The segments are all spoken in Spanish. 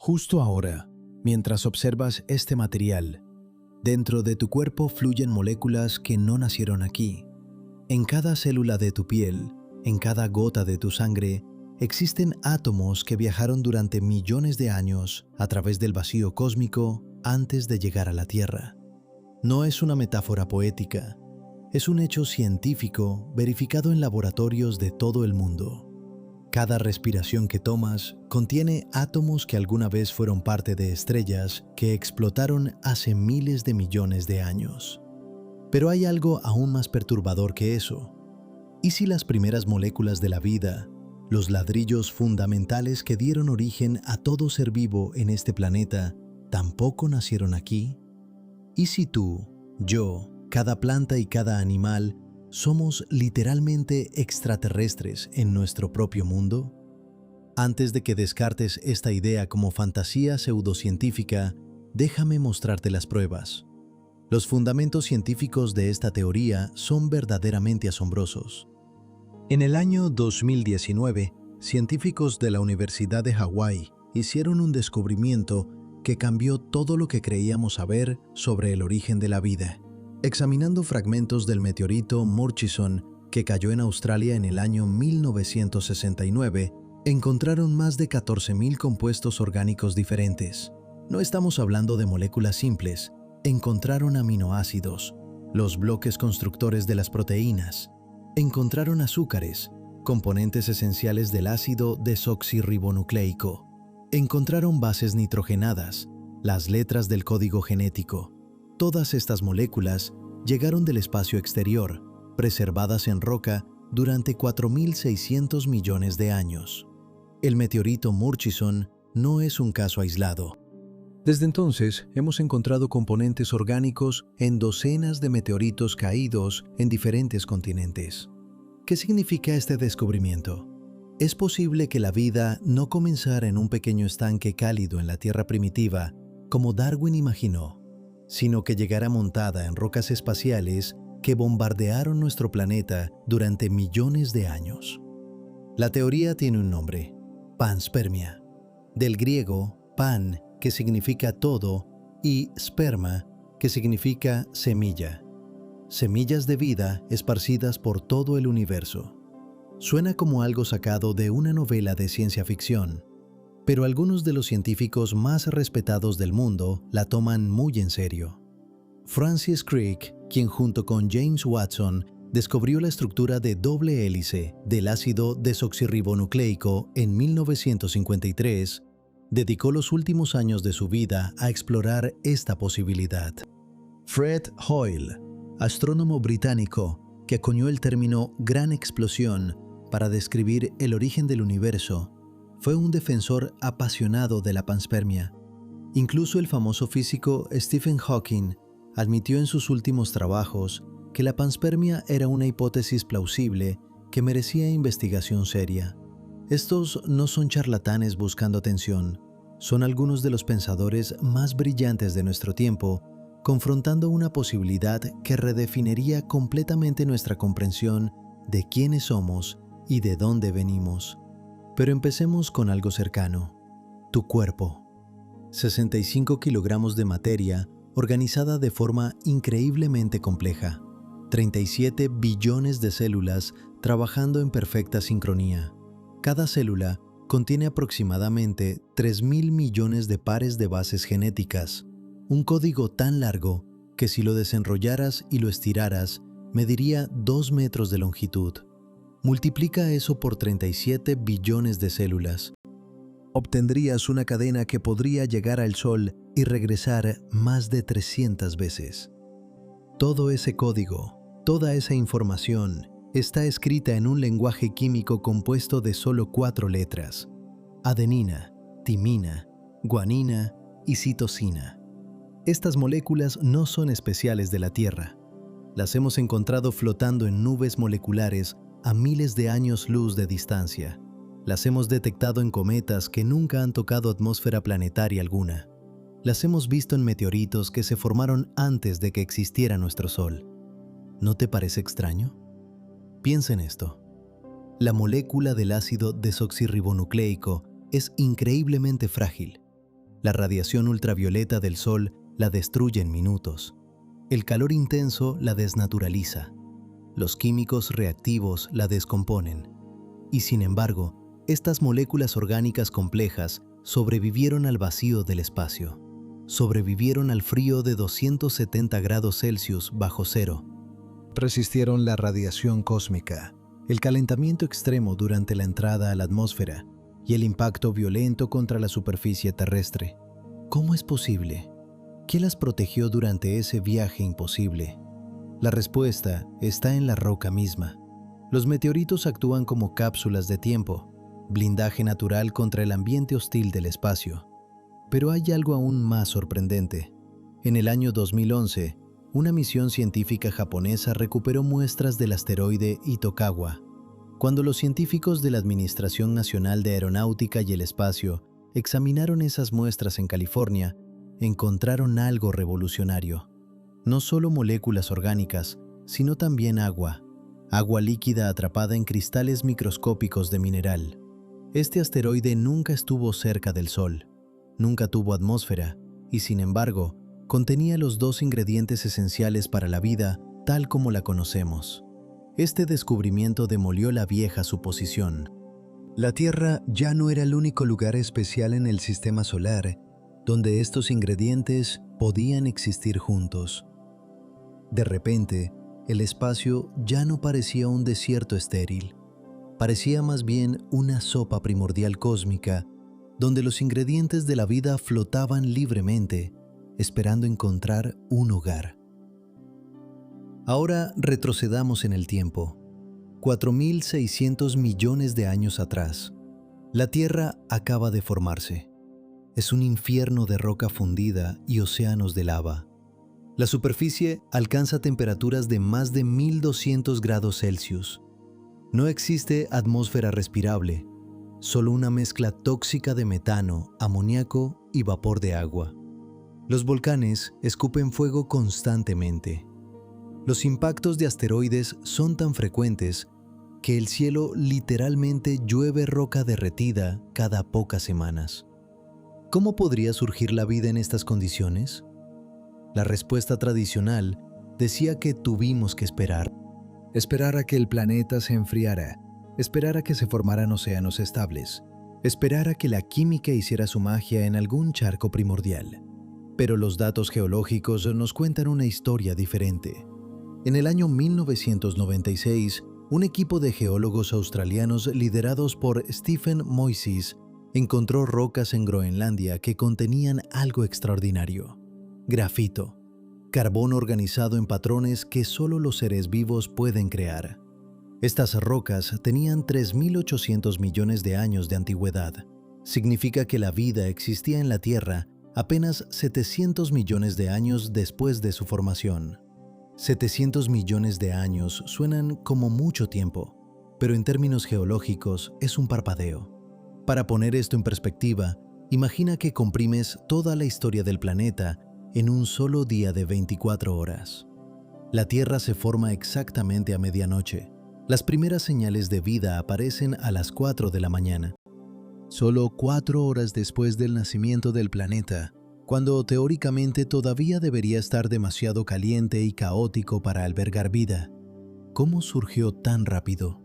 Justo ahora, mientras observas este material, dentro de tu cuerpo fluyen moléculas que no nacieron aquí. En cada célula de tu piel, en cada gota de tu sangre, existen átomos que viajaron durante millones de años a través del vacío cósmico antes de llegar a la Tierra. No es una metáfora poética, es un hecho científico verificado en laboratorios de todo el mundo. Cada respiración que tomas contiene átomos que alguna vez fueron parte de estrellas que explotaron hace miles de millones de años. Pero hay algo aún más perturbador que eso. ¿Y si las primeras moléculas de la vida, los ladrillos fundamentales que dieron origen a todo ser vivo en este planeta, tampoco nacieron aquí? ¿Y si tú, yo, cada planta y cada animal somos literalmente extraterrestres en nuestro propio mundo? Antes de que descartes esta idea como fantasía pseudocientífica, déjame mostrarte las pruebas. Los fundamentos científicos de esta teoría son verdaderamente asombrosos. En el año 2019, científicos de la Universidad de Hawái hicieron un descubrimiento que cambió todo lo que creíamos saber sobre el origen de la vida. Examinando fragmentos del meteorito Murchison que cayó en Australia en el año 1969, encontraron más de 14.000 compuestos orgánicos diferentes. No estamos hablando de moléculas simples. Encontraron aminoácidos, los bloques constructores de las proteínas. Encontraron azúcares, componentes esenciales del ácido desoxirribonucleico. Encontraron bases nitrogenadas, las letras del código genético. Todas estas moléculas llegaron del espacio exterior, preservadas en roca durante 4.600 millones de años. El meteorito Murchison no es un caso aislado. Desde entonces, hemos encontrado componentes orgánicos en docenas de meteoritos caídos en diferentes continentes. ¿Qué significa este descubrimiento? ¿Es posible que la vida no comenzara en un pequeño estanque cálido en la Tierra primitiva, como Darwin imaginó, sino que llegara montada en rocas espaciales que bombardearon nuestro planeta durante millones de años? La teoría tiene un nombre: panspermia. Del griego pan, que significa todo, y sperma, que significa semilla. Semillas de vida esparcidas por todo el universo. Suena como algo sacado de una novela de ciencia ficción, pero algunos de los científicos más respetados del mundo la toman muy en serio. Francis Crick, quien junto con James Watson descubrió la estructura de doble hélice del ácido desoxirribonucleico en 1953, dedicó los últimos años de su vida a explorar esta posibilidad. Fred Hoyle, astrónomo británico que acuñó el término gran explosión para describir el origen del universo, fue un defensor apasionado de la panspermia. Incluso el famoso físico Stephen Hawking admitió en sus últimos trabajos que la panspermia era una hipótesis plausible que merecía investigación seria. Estos no son charlatanes buscando atención, son algunos de los pensadores más brillantes de nuestro tiempo, confrontando una posibilidad que redefiniría completamente nuestra comprensión de quiénes somos y de dónde venimos. Pero empecemos con algo cercano: tu cuerpo. 65 kilogramos de materia organizada de forma increíblemente compleja. 37 billones de células trabajando en perfecta sincronía. Cada célula contiene aproximadamente 3.000 millones de pares de bases genéticas. Un código tan largo que si lo desenrollaras y lo estiraras, mediría 2 metros de longitud. Multiplica eso por 37 billones de células. Obtendrías una cadena que podría llegar al Sol y regresar más de 300 veces. Todo ese código, toda esa información, está escrita en un lenguaje químico compuesto de solo 4 letras: adenina, timina, guanina y citosina. Estas moléculas no son especiales de la Tierra. Las hemos encontrado flotando en nubes moleculares a miles de años luz de distancia. Las hemos detectado en cometas que nunca han tocado atmósfera planetaria alguna. Las hemos visto en meteoritos que se formaron antes de que existiera nuestro Sol. ¿No te parece extraño? Piensa en esto. La molécula del ácido desoxirribonucleico es increíblemente frágil. La radiación ultravioleta del Sol la destruye en minutos. El calor intenso la desnaturaliza. Los químicos reactivos la descomponen. Y sin embargo, estas moléculas orgánicas complejas sobrevivieron al vacío del espacio. Sobrevivieron al frío de 270 grados Celsius bajo cero. Resistieron la radiación cósmica, el calentamiento extremo durante la entrada a la atmósfera y el impacto violento contra la superficie terrestre. ¿Cómo es posible? ¿Qué las protegió durante ese viaje imposible? La respuesta está en la roca misma. Los meteoritos actúan como cápsulas de tiempo, blindaje natural contra el ambiente hostil del espacio. Pero hay algo aún más sorprendente. En el año 2011, una misión científica japonesa recuperó muestras del asteroide Itokawa. Cuando los científicos de la Administración Nacional de Aeronáutica y el Espacio examinaron esas muestras en California, encontraron algo revolucionario. No solo moléculas orgánicas, sino también agua. Agua líquida atrapada en cristales microscópicos de mineral. Este asteroide nunca estuvo cerca del Sol. Nunca tuvo atmósfera y, sin embargo, contenía los dos ingredientes esenciales para la vida tal como la conocemos. Este descubrimiento demolió la vieja suposición. La Tierra ya no era el único lugar especial en el sistema solar donde estos ingredientes podían existir juntos. De repente, el espacio ya no parecía un desierto estéril. Parecía más bien una sopa primordial cósmica donde los ingredientes de la vida flotaban libremente, esperando encontrar un hogar. Ahora retrocedamos en el tiempo. 4.600 millones de años atrás. La Tierra acaba de formarse. Es un infierno de roca fundida y océanos de lava. La superficie alcanza temperaturas de más de 1.200 grados Celsius. No existe atmósfera respirable, solo una mezcla tóxica de metano, amoníaco y vapor de agua. Los volcanes escupen fuego constantemente. Los impactos de asteroides son tan frecuentes que el cielo literalmente llueve roca derretida cada pocas semanas. ¿Cómo podría surgir la vida en estas condiciones? La respuesta tradicional decía que tuvimos que esperar. Esperar a que el planeta se enfriara, esperar a que se formaran océanos estables, esperar a que la química hiciera su magia en algún charco primordial. Pero los datos geológicos nos cuentan una historia diferente. En el año 1996, un equipo de geólogos australianos liderados por Stephen Moyses encontró rocas en Groenlandia que contenían algo extraordinario: grafito, carbón organizado en patrones que solo los seres vivos pueden crear. Estas rocas tenían 3.800 millones de años de antigüedad. Significa que la vida existía en la Tierra apenas 700 millones de años después de su formación. 700 millones de años suenan como mucho tiempo, pero en términos geológicos es un parpadeo. Para poner esto en perspectiva, imagina que comprimes toda la historia del planeta en un solo día de 24 horas. La Tierra se forma exactamente a medianoche. Las primeras señales de vida aparecen a las 4 de la mañana. Solo 4 horas después del nacimiento del planeta, cuando teóricamente todavía debería estar demasiado caliente y caótico para albergar vida. ¿Cómo surgió tan rápido?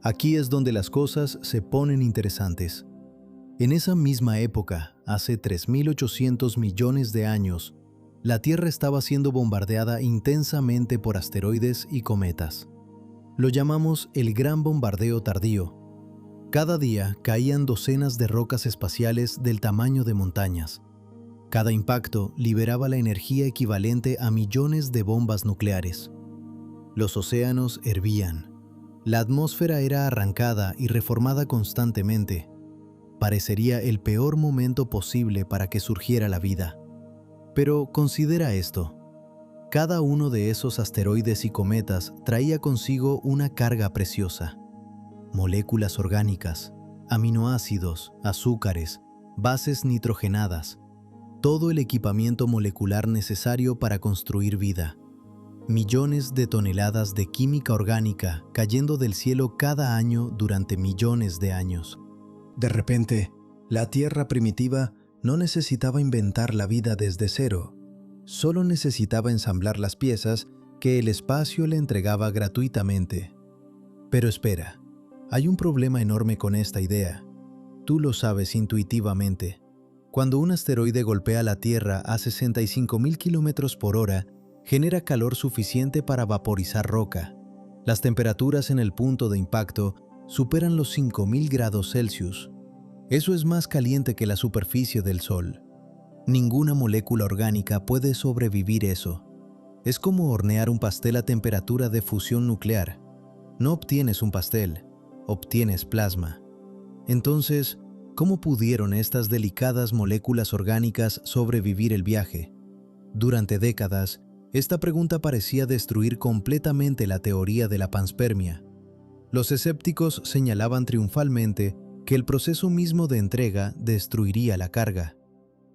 Aquí es donde las cosas se ponen interesantes. En esa misma época, hace 3.800 millones de años, la Tierra estaba siendo bombardeada intensamente por asteroides y cometas. Lo llamamos el Gran Bombardeo Tardío. Cada día caían docenas de rocas espaciales del tamaño de montañas. Cada impacto liberaba la energía equivalente a millones de bombas nucleares. Los océanos hervían. La atmósfera era arrancada y reformada constantemente. Parecería el peor momento posible para que surgiera la vida. Pero considera esto. Cada uno de esos asteroides y cometas traía consigo una carga preciosa. Moléculas orgánicas, aminoácidos, azúcares, bases nitrogenadas, todo el equipamiento molecular necesario para construir vida. Millones de toneladas de química orgánica cayendo del cielo cada año durante millones de años. De repente, la Tierra primitiva No necesitaba inventar la vida desde cero, solo necesitaba ensamblar las piezas que el espacio le entregaba gratuitamente. Pero espera, hay un problema enorme con esta idea. Tú lo sabes intuitivamente. Cuando un asteroide golpea la Tierra a 65.000 kilómetros por hora, genera calor suficiente para vaporizar roca. Las temperaturas en el punto de impacto superan los 5.000 grados Celsius. Eso es más caliente que la superficie del Sol. Ninguna molécula orgánica puede sobrevivir eso. Es como hornear un pastel a temperatura de fusión nuclear. No obtienes un pastel, obtienes plasma. Entonces, ¿cómo pudieron estas delicadas moléculas orgánicas sobrevivir el viaje? Durante décadas, esta pregunta parecía destruir completamente la teoría de la panspermia. Los escépticos señalaban triunfalmente que el proceso mismo de entrega destruiría la carga,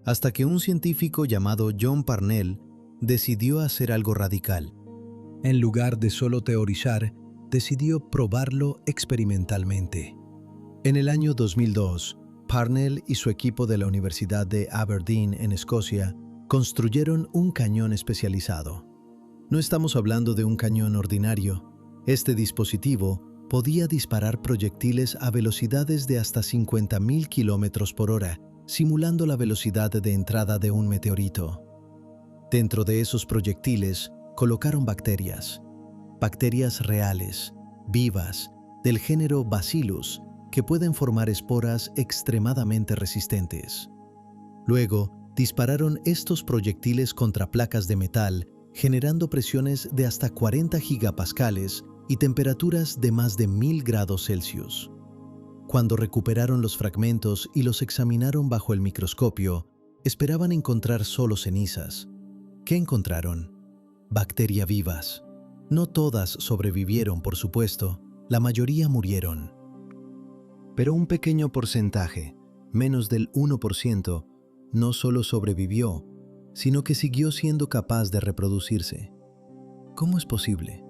hasta que un científico llamado John Parnell decidió hacer algo radical. En lugar de solo teorizar, decidió probarlo experimentalmente. En el año 2002, Parnell y su equipo de la Universidad de Aberdeen en Escocia construyeron un cañón especializado. No estamos hablando de un cañón ordinario. Este dispositivo podía disparar proyectiles a velocidades de hasta 50.000 kilómetros por hora, simulando la velocidad de entrada de un meteorito. Dentro de esos proyectiles colocaron bacterias reales, vivas, del género Bacillus, que pueden formar esporas extremadamente resistentes. Luego, dispararon estos proyectiles contra placas de metal, generando presiones de hasta 40 gigapascales y temperaturas de más de 1.000 grados Celsius. Cuando recuperaron los fragmentos y los examinaron bajo el microscopio, esperaban encontrar solo cenizas. ¿Qué encontraron? Bacterias vivas. No todas sobrevivieron, por supuesto, la mayoría murieron. Pero un pequeño porcentaje, menos del 1%, no solo sobrevivió, sino que siguió siendo capaz de reproducirse. ¿Cómo es posible?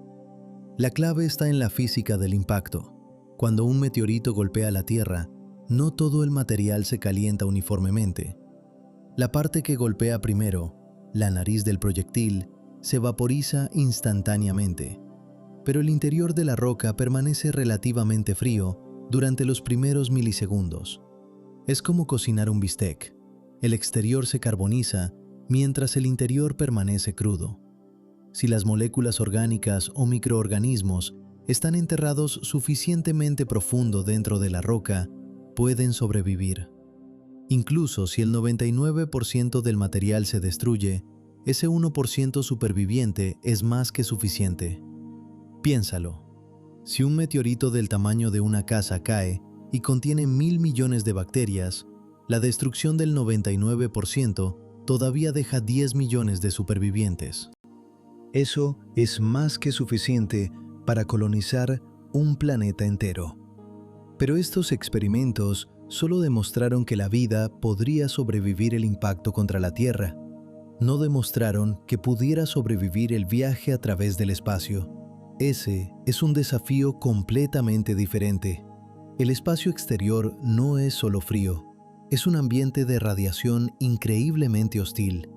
La clave está en la física del impacto. Cuando un meteorito golpea la Tierra, no todo el material se calienta uniformemente. La parte que golpea primero, la nariz del proyectil, se vaporiza instantáneamente, pero el interior de la roca permanece relativamente frío durante los primeros milisegundos. Es como cocinar un bistec. El exterior se carboniza mientras el interior permanece crudo. Si las moléculas orgánicas o microorganismos están enterrados suficientemente profundo dentro de la roca, pueden sobrevivir. Incluso si el 99% del material se destruye, ese 1% superviviente es más que suficiente. Piénsalo. Si un meteorito del tamaño de una casa cae y contiene 1.000 millones de bacterias, la destrucción del 99% todavía deja 10 millones de supervivientes. Eso es más que suficiente para colonizar un planeta entero. Pero estos experimentos solo demostraron que la vida podría sobrevivir el impacto contra la Tierra. No demostraron que pudiera sobrevivir el viaje a través del espacio. Ese es un desafío completamente diferente. El espacio exterior no es solo frío, es un ambiente de radiación increíblemente hostil.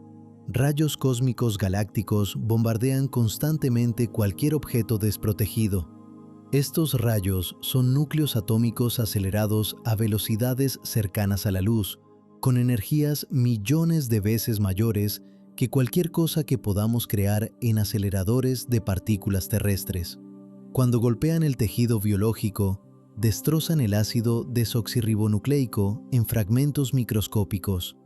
Rayos cósmicos galácticos bombardean constantemente cualquier objeto desprotegido. Estos rayos son núcleos atómicos acelerados a velocidades cercanas a la luz, con energías millones de veces mayores que cualquier cosa que podamos crear en aceleradores de partículas terrestres. Cuando golpean el tejido biológico, destrozan el ácido desoxirribonucleico en fragmentos microscópicos.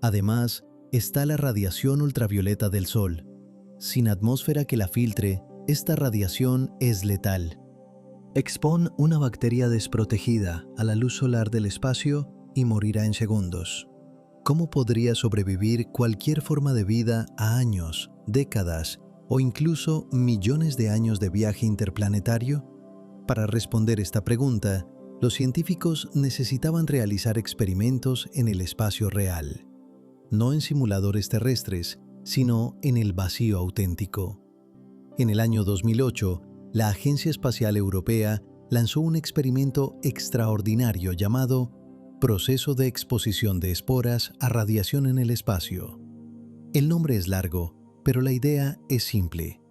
Además, está la radiación ultravioleta del Sol. Sin atmósfera que la filtre, esta radiación es letal. Expon una bacteria desprotegida a la luz solar del espacio y morirá en segundos. ¿Cómo podría sobrevivir cualquier forma de vida a años, décadas o incluso millones de años de viaje interplanetario? Para responder esta pregunta, los científicos necesitaban realizar experimentos en el espacio real. No en simuladores terrestres, sino en el vacío auténtico. En el año 2008, la Agencia Espacial Europea lanzó un experimento extraordinario llamado proceso de exposición de esporas a radiación en el espacio. El nombre es largo, pero la idea es simple.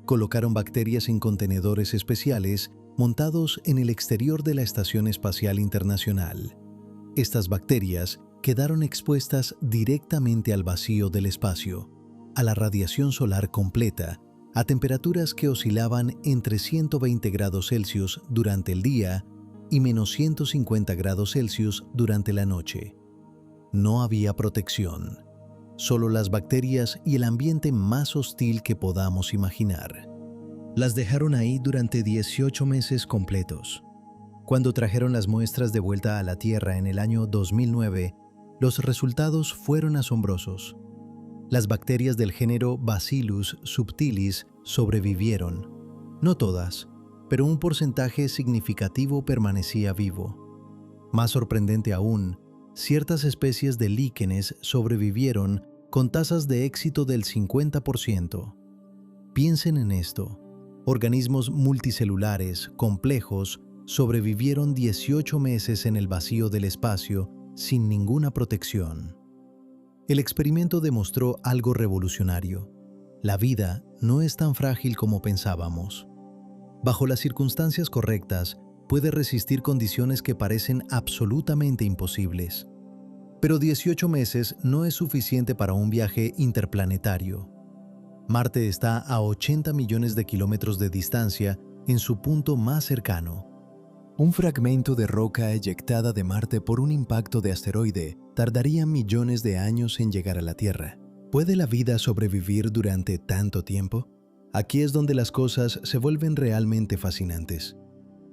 Colocaron bacterias en contenedores especiales montados en el exterior de la Estación Espacial Internacional. Estas bacterias quedaron expuestas directamente al vacío del espacio, a la radiación solar completa, a temperaturas que oscilaban entre 120 grados Celsius durante el día y menos 150 grados Celsius durante la noche. No había protección, solo las bacterias y el ambiente más hostil que podamos imaginar. Las dejaron ahí durante 18 meses completos. Cuando trajeron las muestras de vuelta a la Tierra en el año 2009, los resultados fueron asombrosos. Las bacterias del género Bacillus subtilis sobrevivieron. No todas, pero un porcentaje significativo permanecía vivo. Más sorprendente aún, ciertas especies de líquenes sobrevivieron con tasas de éxito del 50%. Piensen en esto. Organismos multicelulares, complejos, sobrevivieron 18 meses en el vacío del espacio sin ninguna protección. El experimento demostró algo revolucionario. La vida no es tan frágil como pensábamos. Bajo las circunstancias correctas, puede resistir condiciones que parecen absolutamente imposibles. Pero 18 meses no es suficiente para un viaje interplanetario. Marte está a 80 millones de kilómetros de distancia en su punto más cercano. Un fragmento de roca eyectada de Marte por un impacto de asteroide tardaría millones de años en llegar a la Tierra. ¿Puede la vida sobrevivir durante tanto tiempo? Aquí es donde las cosas se vuelven realmente fascinantes.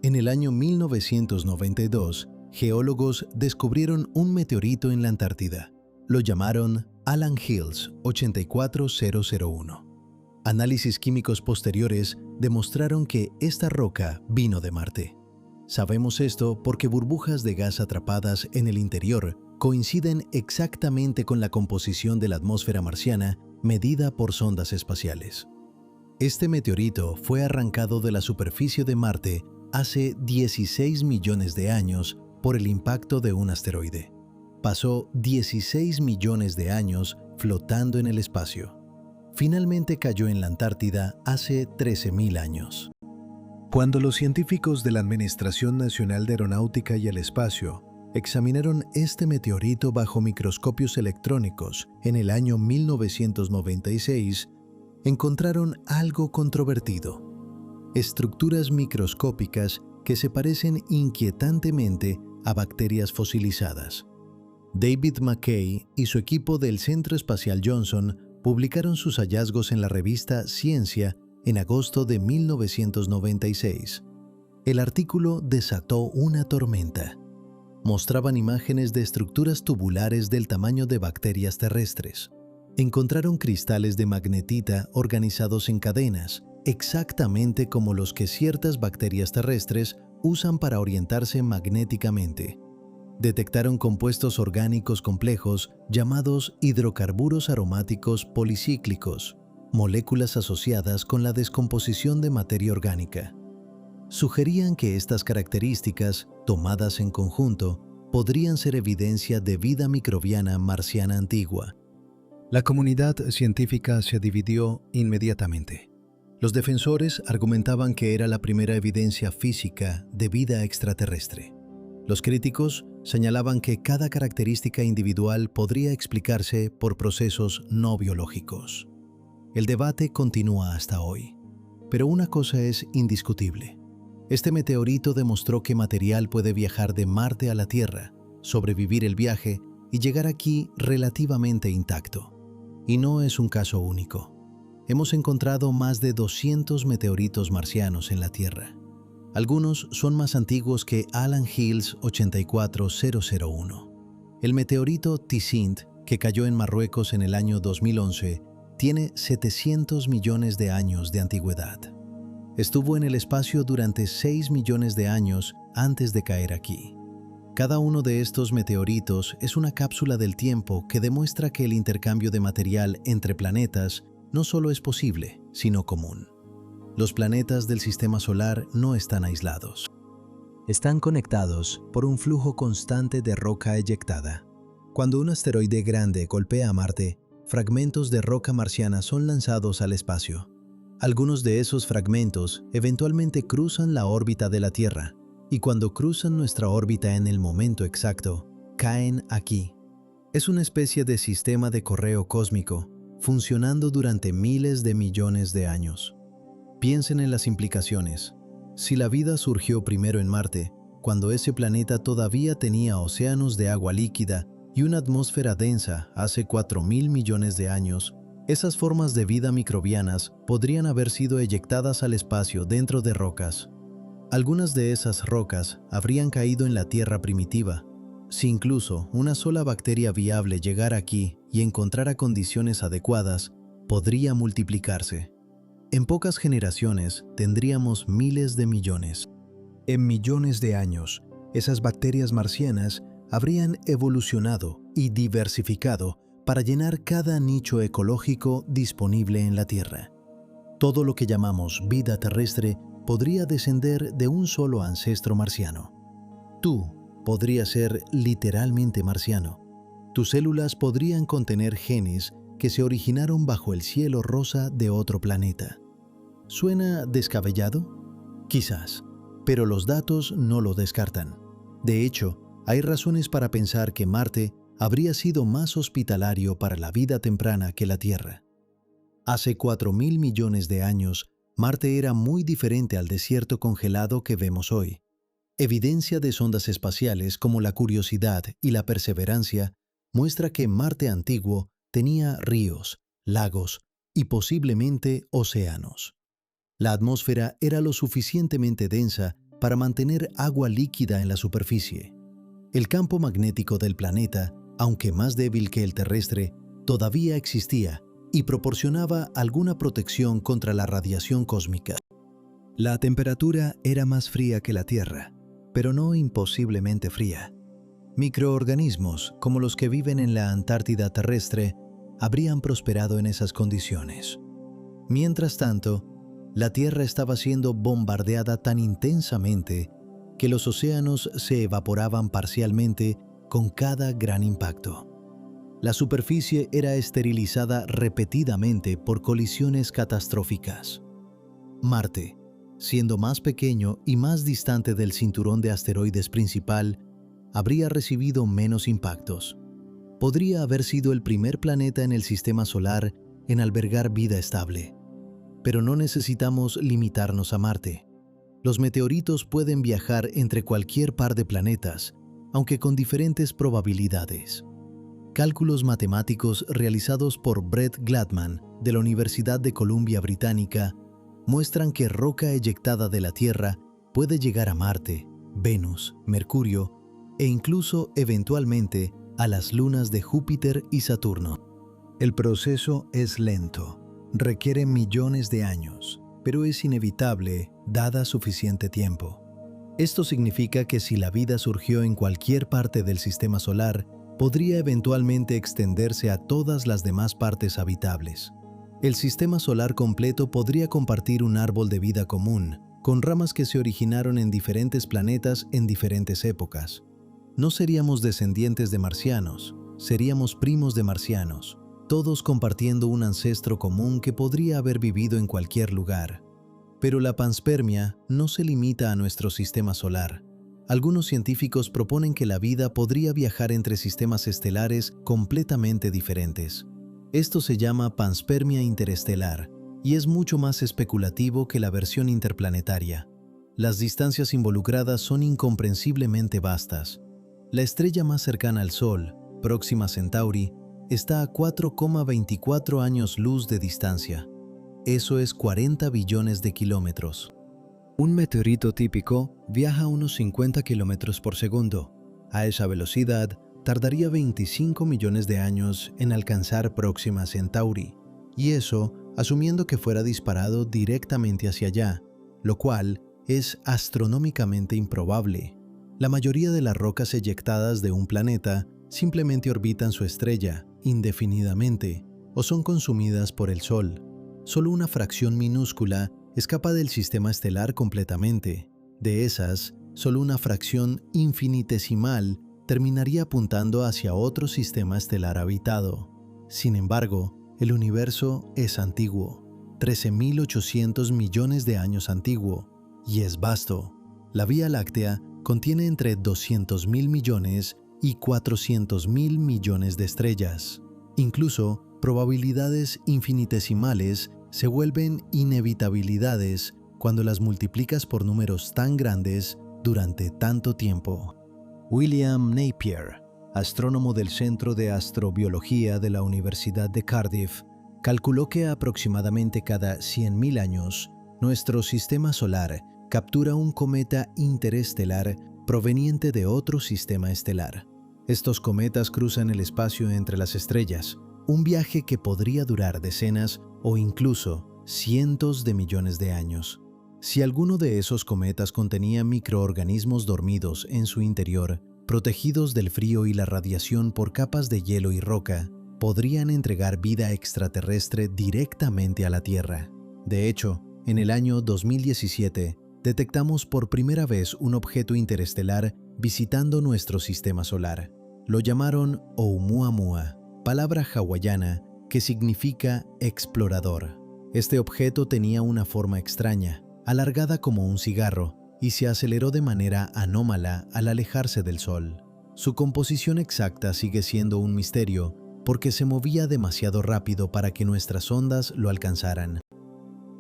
En el año 1992, geólogos descubrieron un meteorito en la Antártida. Lo llamaron Allan Hills 84001. Análisis químicos posteriores demostraron que esta roca vino de Marte. Sabemos esto porque burbujas de gas atrapadas en el interior coinciden exactamente con la composición de la atmósfera marciana medida por sondas espaciales. Este meteorito fue arrancado de la superficie de Marte hace 16 millones de años por el impacto de un asteroide. Pasó 16 millones de años flotando en el espacio. Finalmente cayó en la Antártida hace 13.000 años. Cuando los científicos de la Administración Nacional de Aeronáutica y el Espacio examinaron este meteorito bajo microscopios electrónicos en el año 1996, encontraron algo controvertido: estructuras microscópicas que se parecen inquietantemente a bacterias fosilizadas. David McKay y su equipo del Centro Espacial Johnson publicaron sus hallazgos en la revista Ciencia en agosto de 1996. El artículo desató una tormenta. Mostraban imágenes de estructuras tubulares del tamaño de bacterias terrestres. Encontraron cristales de magnetita organizados en cadenas, exactamente como los que ciertas bacterias terrestres usan para orientarse magnéticamente. Detectaron compuestos orgánicos complejos llamados hidrocarburos aromáticos policíclicos, moléculas asociadas con la descomposición de materia orgánica. Sugerían que estas características, tomadas en conjunto, podrían ser evidencia de vida microbiana marciana antigua. La comunidad científica se dividió inmediatamente. Los defensores argumentaban que era la primera evidencia física de vida extraterrestre. Los críticos señalaban que cada característica individual podría explicarse por procesos no biológicos. El debate continúa hasta hoy. Pero una cosa es indiscutible. Este meteorito demostró que material puede viajar de Marte a la Tierra, sobrevivir el viaje y llegar aquí relativamente intacto. Y no es un caso único. Hemos encontrado más de 200 meteoritos marcianos en la Tierra. Algunos son más antiguos que Allan Hills 84001. El meteorito Tisint, que cayó en Marruecos en el año 2011, tiene 700 millones de años de antigüedad. Estuvo en el espacio durante 6 millones de años antes de caer aquí. Cada uno de estos meteoritos es una cápsula del tiempo que demuestra que el intercambio de material entre planetas no solo es posible, sino común. Los planetas del sistema solar no están aislados. están conectados por un flujo constante de roca eyectada. Cuando un asteroide grande golpea a Marte, fragmentos de roca marciana son lanzados al espacio. Algunos de esos fragmentos eventualmente cruzan la órbita de la Tierra, y cuando cruzan nuestra órbita en el momento exacto, caen aquí. Es una especie de sistema de correo cósmico, funcionando durante miles de millones de años. Piensen en las implicaciones. Si la vida surgió primero en Marte, cuando ese planeta todavía tenía océanos de agua líquida y una atmósfera densa hace 4.000 millones de años, esas formas de vida microbianas podrían haber sido eyectadas al espacio dentro de rocas. Algunas de esas rocas habrían caído en la Tierra primitiva. Si incluso una sola bacteria viable llegara aquí y encontrara condiciones adecuadas, podría multiplicarse. En pocas generaciones tendríamos miles de millones. En millones de años, esas bacterias marcianas habrían evolucionado y diversificado para llenar cada nicho ecológico disponible en la Tierra. Todo lo que llamamos vida terrestre podría descender de un solo ancestro marciano. Tú podrías ser literalmente marciano. Tus células podrían contener genes que se originaron bajo el cielo rosa de otro planeta. ¿Suena descabellado? Quizás, pero los datos no lo descartan. De hecho, hay razones para pensar que Marte habría sido más hospitalario para la vida temprana que la Tierra. Hace 4.000 millones de años, Marte era muy diferente al desierto congelado que vemos hoy. Evidencia de sondas espaciales como la Curiosidad y la Perseverancia muestra que Marte antiguo tenía ríos, lagos y posiblemente océanos. La atmósfera era lo suficientemente densa para mantener agua líquida en la superficie. El campo magnético del planeta, aunque más débil que el terrestre, todavía existía y proporcionaba alguna protección contra la radiación cósmica. La temperatura era más fría que la Tierra, pero no imposiblemente fría. Microorganismos, como los que viven en la Antártida terrestre, habrían prosperado en esas condiciones. Mientras tanto, la Tierra estaba siendo bombardeada tan intensamente que los océanos se evaporaban parcialmente con cada gran impacto. La superficie era esterilizada repetidamente por colisiones catastróficas. Marte, siendo más pequeño y más distante del cinturón de asteroides principal, habría recibido menos impactos. Podría haber sido el primer planeta en el sistema solar en albergar vida estable. Pero no necesitamos limitarnos a Marte. Los meteoritos pueden viajar entre cualquier par de planetas, aunque con diferentes probabilidades. Cálculos matemáticos realizados por Brett Gladman de la Universidad de Columbia Británica muestran que roca eyectada de la Tierra puede llegar a Marte, Venus, Mercurio e incluso eventualmente a las lunas de Júpiter y Saturno. El proceso es lento, requiere millones de años, pero es inevitable dada suficiente tiempo. Esto significa que si la vida surgió en cualquier parte del sistema solar, podría eventualmente extenderse a todas las demás partes habitables. El sistema solar completo podría compartir un árbol de vida común, con ramas que se originaron en diferentes planetas en diferentes épocas. No seríamos descendientes de marcianos, seríamos primos de marcianos, todos compartiendo un ancestro común que podría haber vivido en cualquier lugar. Pero la panspermia no se limita a nuestro sistema solar. Algunos científicos proponen que la vida podría viajar entre sistemas estelares completamente diferentes. Esto se llama panspermia interestelar y es mucho más especulativo que la versión interplanetaria. Las distancias involucradas son incomprensiblemente vastas. La estrella más cercana al Sol, Próxima Centauri, está a 4,24 años luz de distancia. Eso es 40 billones de kilómetros. Un meteorito típico viaja a unos 50 kilómetros por segundo. A esa velocidad, tardaría 25 millones de años en alcanzar Próxima Centauri, y eso asumiendo que fuera disparado directamente hacia allá, lo cual es astronómicamente improbable. La mayoría de las rocas eyectadas de un planeta simplemente orbitan su estrella indefinidamente o son consumidas por el Sol. Solo una fracción minúscula escapa del sistema estelar completamente. De esas, solo una fracción infinitesimal terminaría apuntando hacia otro sistema estelar habitado. Sin embargo, el universo es antiguo, 13.800 millones de años antiguo, y es vasto. La Vía Láctea contiene entre 200.000 millones y 400.000 millones de estrellas. Incluso, probabilidades infinitesimales se vuelven inevitabilidades cuando las multiplicas por números tan grandes durante tanto tiempo. William Napier, astrónomo del Centro de Astrobiología de la Universidad de Cardiff, calculó que aproximadamente cada 100.000 años, nuestro sistema solar captura un cometa interestelar proveniente de otro sistema estelar. Estos cometas cruzan el espacio entre las estrellas, un viaje que podría durar decenas o incluso cientos de millones de años. Si alguno de esos cometas contenía microorganismos dormidos en su interior, protegidos del frío y la radiación por capas de hielo y roca, podrían entregar vida extraterrestre directamente a la Tierra. De hecho, en el año 2017, detectamos por primera vez un objeto interestelar visitando nuestro sistema solar. Lo llamaron Oumuamua, palabra hawaiana que significa explorador. Este objeto tenía una forma extraña, alargada como un cigarro, y se aceleró de manera anómala al alejarse del Sol. Su composición exacta sigue siendo un misterio porque se movía demasiado rápido para que nuestras ondas lo alcanzaran.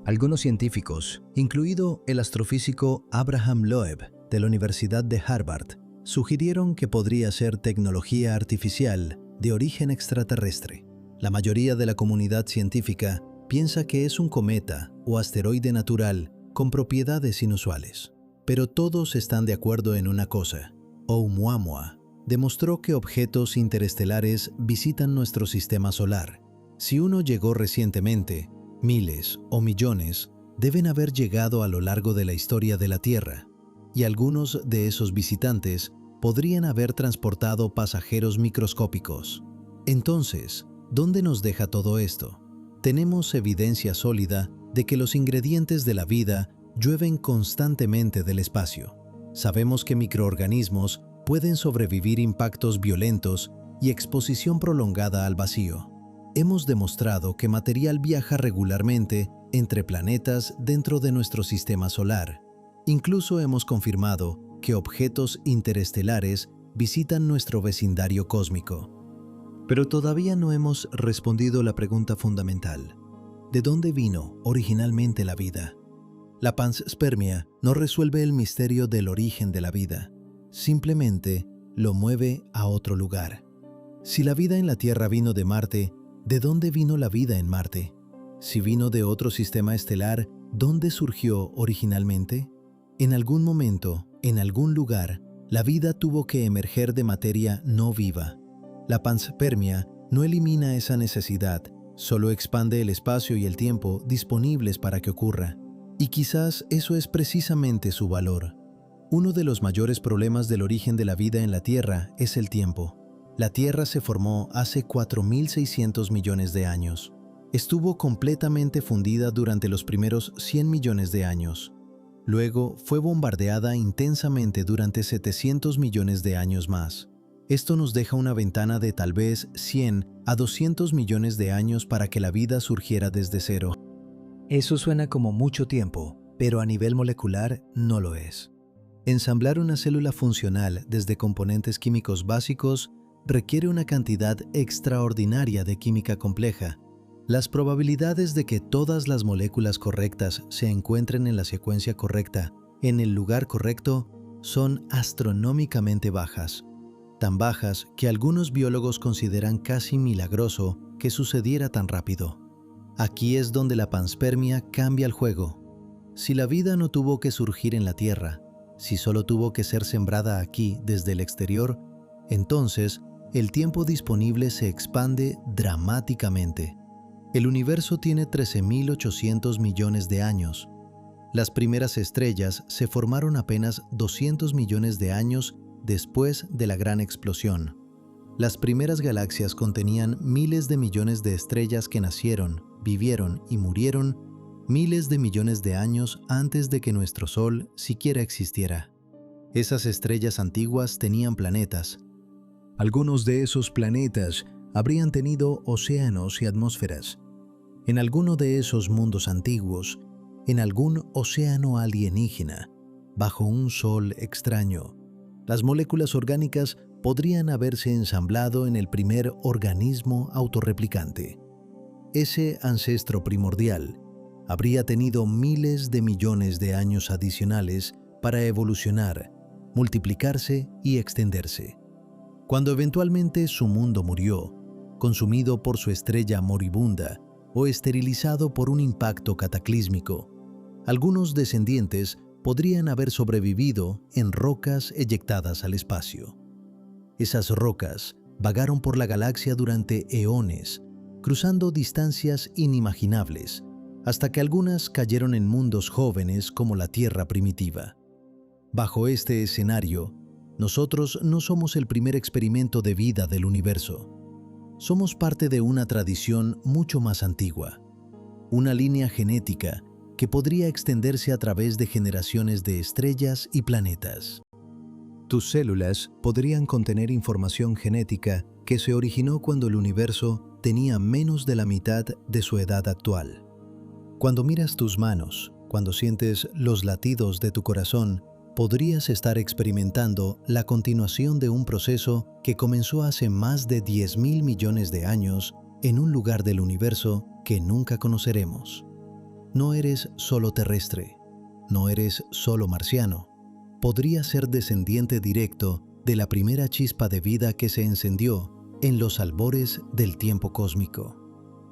Algunos científicos, incluido el astrofísico Abraham Loeb de la Universidad de Harvard, sugirieron que podría ser tecnología artificial de origen extraterrestre. La mayoría de la comunidad científica piensa que es un cometa o asteroide natural con propiedades inusuales. Pero todos están de acuerdo en una cosa: Oumuamua demostró que objetos interestelares visitan nuestro sistema solar. Si uno llegó recientemente, miles o millones deben haber llegado a lo largo de la historia de la Tierra, y algunos de esos visitantes podrían haber transportado pasajeros microscópicos. Entonces, ¿dónde nos deja todo esto? Tenemos evidencia sólida de que los ingredientes de la vida llueven constantemente del espacio. Sabemos que microorganismos pueden sobrevivir impactos violentos y exposición prolongada al vacío. Hemos demostrado que material viaja regularmente entre planetas dentro de nuestro sistema solar. Incluso hemos confirmado que objetos interestelares visitan nuestro vecindario cósmico. Pero todavía no hemos respondido la pregunta fundamental: ¿de dónde vino originalmente la vida? La panspermia no resuelve el misterio del origen de la vida, simplemente lo mueve a otro lugar. Si la vida en la Tierra vino de Marte, ¿de dónde vino la vida en Marte? Si vino de otro sistema estelar, ¿dónde surgió originalmente? En algún momento, en algún lugar, la vida tuvo que emerger de materia no viva. La panspermia no elimina esa necesidad, solo expande el espacio y el tiempo disponibles para que ocurra. Y quizás eso es precisamente su valor. Uno de los mayores problemas del origen de la vida en la Tierra es el tiempo. La Tierra se formó hace 4.600 millones de años. Estuvo completamente fundida durante los primeros 100 millones de años. Luego fue bombardeada intensamente durante 700 millones de años más. Esto nos deja una ventana de tal vez 100 a 200 millones de años para que la vida surgiera desde cero. Eso suena como mucho tiempo, pero a nivel molecular no lo es. Ensamblar una célula funcional desde componentes químicos básicos requiere una cantidad extraordinaria de química compleja. Las probabilidades de que todas las moléculas correctas se encuentren en la secuencia correcta, en el lugar correcto, son astronómicamente bajas. Tan bajas que algunos biólogos consideran casi milagroso que sucediera tan rápido. Aquí es donde la panspermia cambia el juego. Si la vida no tuvo que surgir en la Tierra, si solo tuvo que ser sembrada aquí desde el exterior, entonces el tiempo disponible se expande dramáticamente. El universo tiene 13.800 millones de años. Las primeras estrellas se formaron apenas 200 millones de años después de la gran explosión. Las primeras galaxias contenían miles de millones de estrellas que nacieron, vivieron y murieron miles de millones de años antes de que nuestro Sol siquiera existiera. Esas estrellas antiguas tenían planetas. Algunos de esos planetas habrían tenido océanos y atmósferas. En alguno de esos mundos antiguos, en algún océano alienígena, bajo un sol extraño, las moléculas orgánicas podrían haberse ensamblado en el primer organismo autorreplicante. Ese ancestro primordial habría tenido miles de millones de años adicionales para evolucionar, multiplicarse y extenderse. Cuando eventualmente su mundo murió, consumido por su estrella moribunda o esterilizado por un impacto cataclísmico, algunos descendientes podrían haber sobrevivido en rocas eyectadas al espacio. Esas rocas vagaron por la galaxia durante eones, cruzando distancias inimaginables, hasta que algunas cayeron en mundos jóvenes como la Tierra primitiva. Bajo este escenario, nosotros no somos el primer experimento de vida del universo. Somos parte de una tradición mucho más antigua, una línea genética que podría extenderse a través de generaciones de estrellas y planetas. Tus células podrían contener información genética que se originó cuando el universo tenía menos de la mitad de su edad actual. Cuando miras tus manos, cuando sientes los latidos de tu corazón, podrías estar experimentando la continuación de un proceso que comenzó hace más de 10.000 millones de años en un lugar del universo que nunca conoceremos. No eres solo terrestre, no eres solo marciano. Podrías ser descendiente directo de la primera chispa de vida que se encendió en los albores del tiempo cósmico.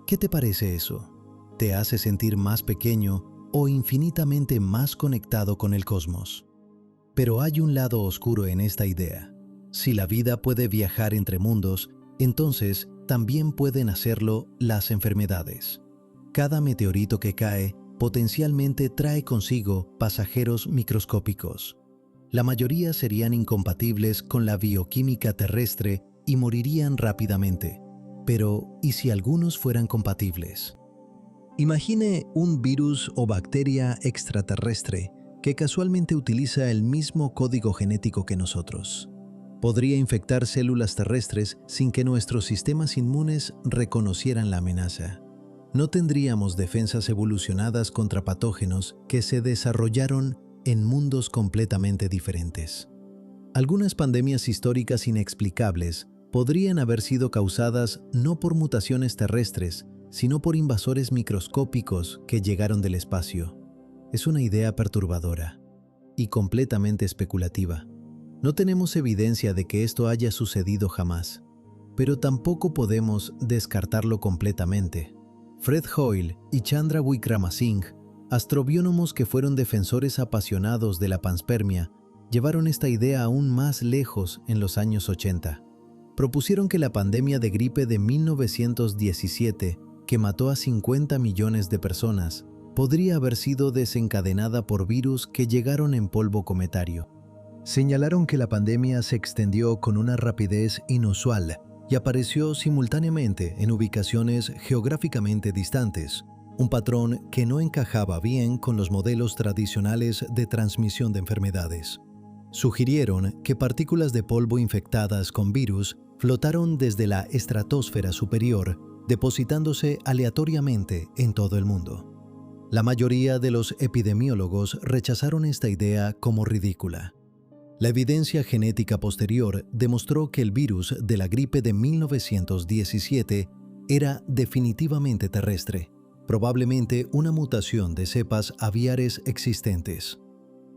¿Qué te parece eso? ¿Te hace sentir más pequeño o infinitamente más conectado con el cosmos? Pero hay un lado oscuro en esta idea. Si la vida puede viajar entre mundos, entonces también pueden hacerlo las enfermedades. Cada meteorito que cae potencialmente trae consigo pasajeros microscópicos. La mayoría serían incompatibles con la bioquímica terrestre y morirían rápidamente. Pero, ¿y si algunos fueran compatibles? Imagine un virus o bacteria extraterrestre que casualmente utiliza el mismo código genético que nosotros. Podría infectar células terrestres sin que nuestros sistemas inmunes reconocieran la amenaza. No tendríamos defensas evolucionadas contra patógenos que se desarrollaron en mundos completamente diferentes. Algunas pandemias históricas inexplicables podrían haber sido causadas no por mutaciones terrestres, sino por invasores microscópicos que llegaron del espacio. Es una idea perturbadora y completamente especulativa. No tenemos evidencia de que esto haya sucedido jamás, pero tampoco podemos descartarlo completamente. Fred Hoyle y Chandra Wickramasinghe, astrobiónomos que fueron defensores apasionados de la panspermia, llevaron esta idea aún más lejos en los años 80. Propusieron que la pandemia de gripe de 1917, que mató a 50 millones de personas, podría haber sido desencadenada por virus que llegaron en polvo cometario. Señalaron que la pandemia se extendió con una rapidez inusual y apareció simultáneamente en ubicaciones geográficamente distantes, un patrón que no encajaba bien con los modelos tradicionales de transmisión de enfermedades. Sugirieron que partículas de polvo infectadas con virus flotaron desde la estratosfera superior, depositándose aleatoriamente en todo el mundo. La mayoría de los epidemiólogos rechazaron esta idea como ridícula. La evidencia genética posterior demostró que el virus de la gripe de 1917 era definitivamente terrestre, probablemente una mutación de cepas aviares existentes.